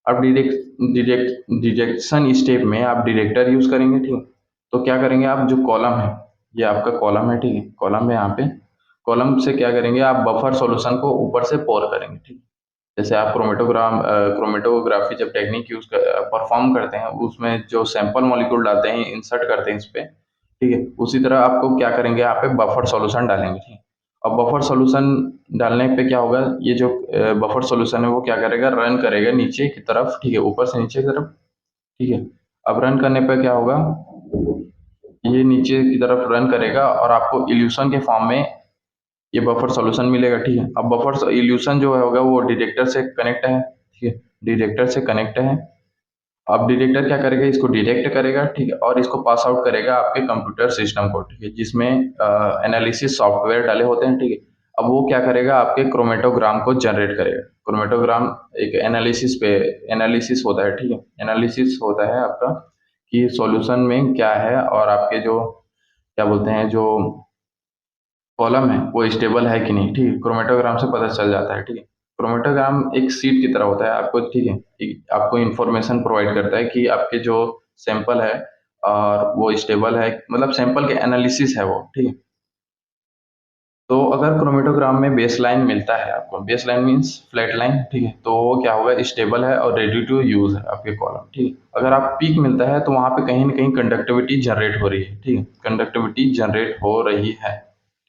अब डिटेक्शन स्टेप में आप डिटेक्टर यूज करेंगे, ठीक। तो क्या करेंगे, आप जो कॉलम है, ये आपका कॉलम है, ठीक है, कॉलम है यहाँ पे, कॉलम से क्या करेंगे, आप बफर सॉल्यूशन को ऊपर से पोर करेंगे, ठीक। जैसे आप क्रोमेटोग्राफी जब टेक्निक यूज परफॉर्म करते हैं, उसमें जो सैंपल मॉलिक्यूल डालते हैं, इंसर्ट करते हैं इस पे, ठीक है, उसी तरह आपको क्या करेंगे, यहाँ पे बफर सॉल्यूशन डालेंगे, ठीक है। अब बफर सॉल्यूशन डालने पे क्या होगा, ये जो बफर सॉल्यूशन है वो क्या करेगा, रन करेगा नीचे की तरफ, ठीक है, ऊपर से नीचे की तरफ, ठीक है। अब रन करने पे क्या होगा, ये नीचे की तरफ रन करेगा और आपको इल्यूशन के फॉर्म में ये बफर सॉल्यूशन मिलेगा, ठीक है। अब बफर इल्यूशन जो होगा वो डिटेक्टर से कनेक्ट है, ठीक है, डिटेक्टर से कनेक्ट है। अब डिटेक्टर क्या करेगा, इसको डिटेक्ट करेगा, ठीक है, और इसको पास आउट करेगा आपके कंप्यूटर सिस्टम को, ठीक है, जिसमें एनालिसिस सॉफ्टवेयर डाले होते हैं, ठीक है। अब वो क्या करेगा, आपके क्रोमेटोग्राम को जनरेट करेगा। क्रोमेटोग्राम एक एनालिसिस होता है, ठीक है, एनालिसिस होता है आपका कि सॉल्यूशन में क्या है, और आपके जो क्या बोलते हैं, जो कॉलम है वो स्टेबल है कि नहीं, ठीक है, क्रोमेटोग्राम से पता चल जाता है, ठीक है। क्रोमेटोग्राम एक सीट की तरह होता है आपको, ठीक है, आपको इंफॉर्मेशन प्रोवाइड करता है कि आपके जो सैंपल है और वो स्टेबल है, मतलब सैंपल के एनालिसिस है वो, ठीक है। तो अगर क्रोमेटोग्राम में बेस लाइन मिलता है आपको, base line means flat line, ठीक है, तो वो क्या होगा, स्टेबल है और रेडी टू यूज है आपके कॉलम, ठीक है। अगर आप पीक मिलता है तो वहां पे कहीं ना कहीं कंडक्टिविटी जनरेट हो रही है, ठीक है, कंडक्टिविटी जनरेट हो रही है,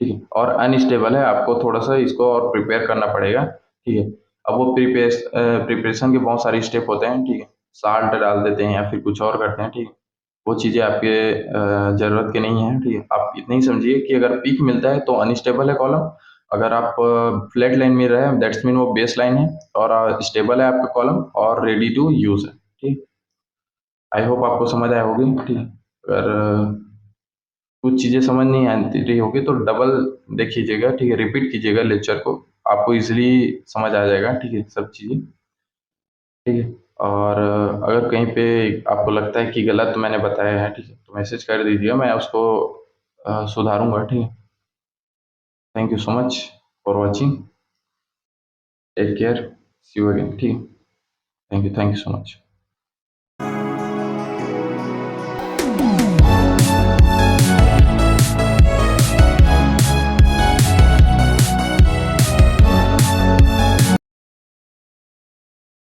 ठीक है, और अनस्टेबल है, आपको थोड़ा सा इसको और प्रिपेयर करना पड़ेगा, ठीक है। अब वो प्रिपरेशन के बहुत सारे स्टेप होते हैं, ठीक है, साल्ट डाल देते हैं या फिर कुछ और करते हैं, ठीक है, वो चीज़ें आपके ज़रूरत की नहीं है, ठीक है। आप इतना ही समझिए कि अगर पीक मिलता है तो अनस्टेबल है कॉलम, अगर आप फ्लैट लाइन में रहे दैट्स मीन वो बेस लाइन है, और स्टेबल है आपका कॉलम और रेडी टू यूज़ है, ठीक। आई होप आपको समझ आया होगी, ठीक है। अगर कुछ चीज़ें समझ नहीं आती रही होगी तो डबल देख लीजिएगा, ठीक है, रिपीट कीजिएगा लेक्चर को, आपको इजीली समझ आ जाएगा, ठीक है, सब चीज़ें, ठीक है। और अगर कहीं पे आपको लगता है कि गलत मैंने बताया है, ठीक है, तो मैसेज कर दीजिएगा, मैं उसको सुधारूंगा, ठीक है। Thank you so much for watching, take care, see you again, ठीक है। Thank you so much.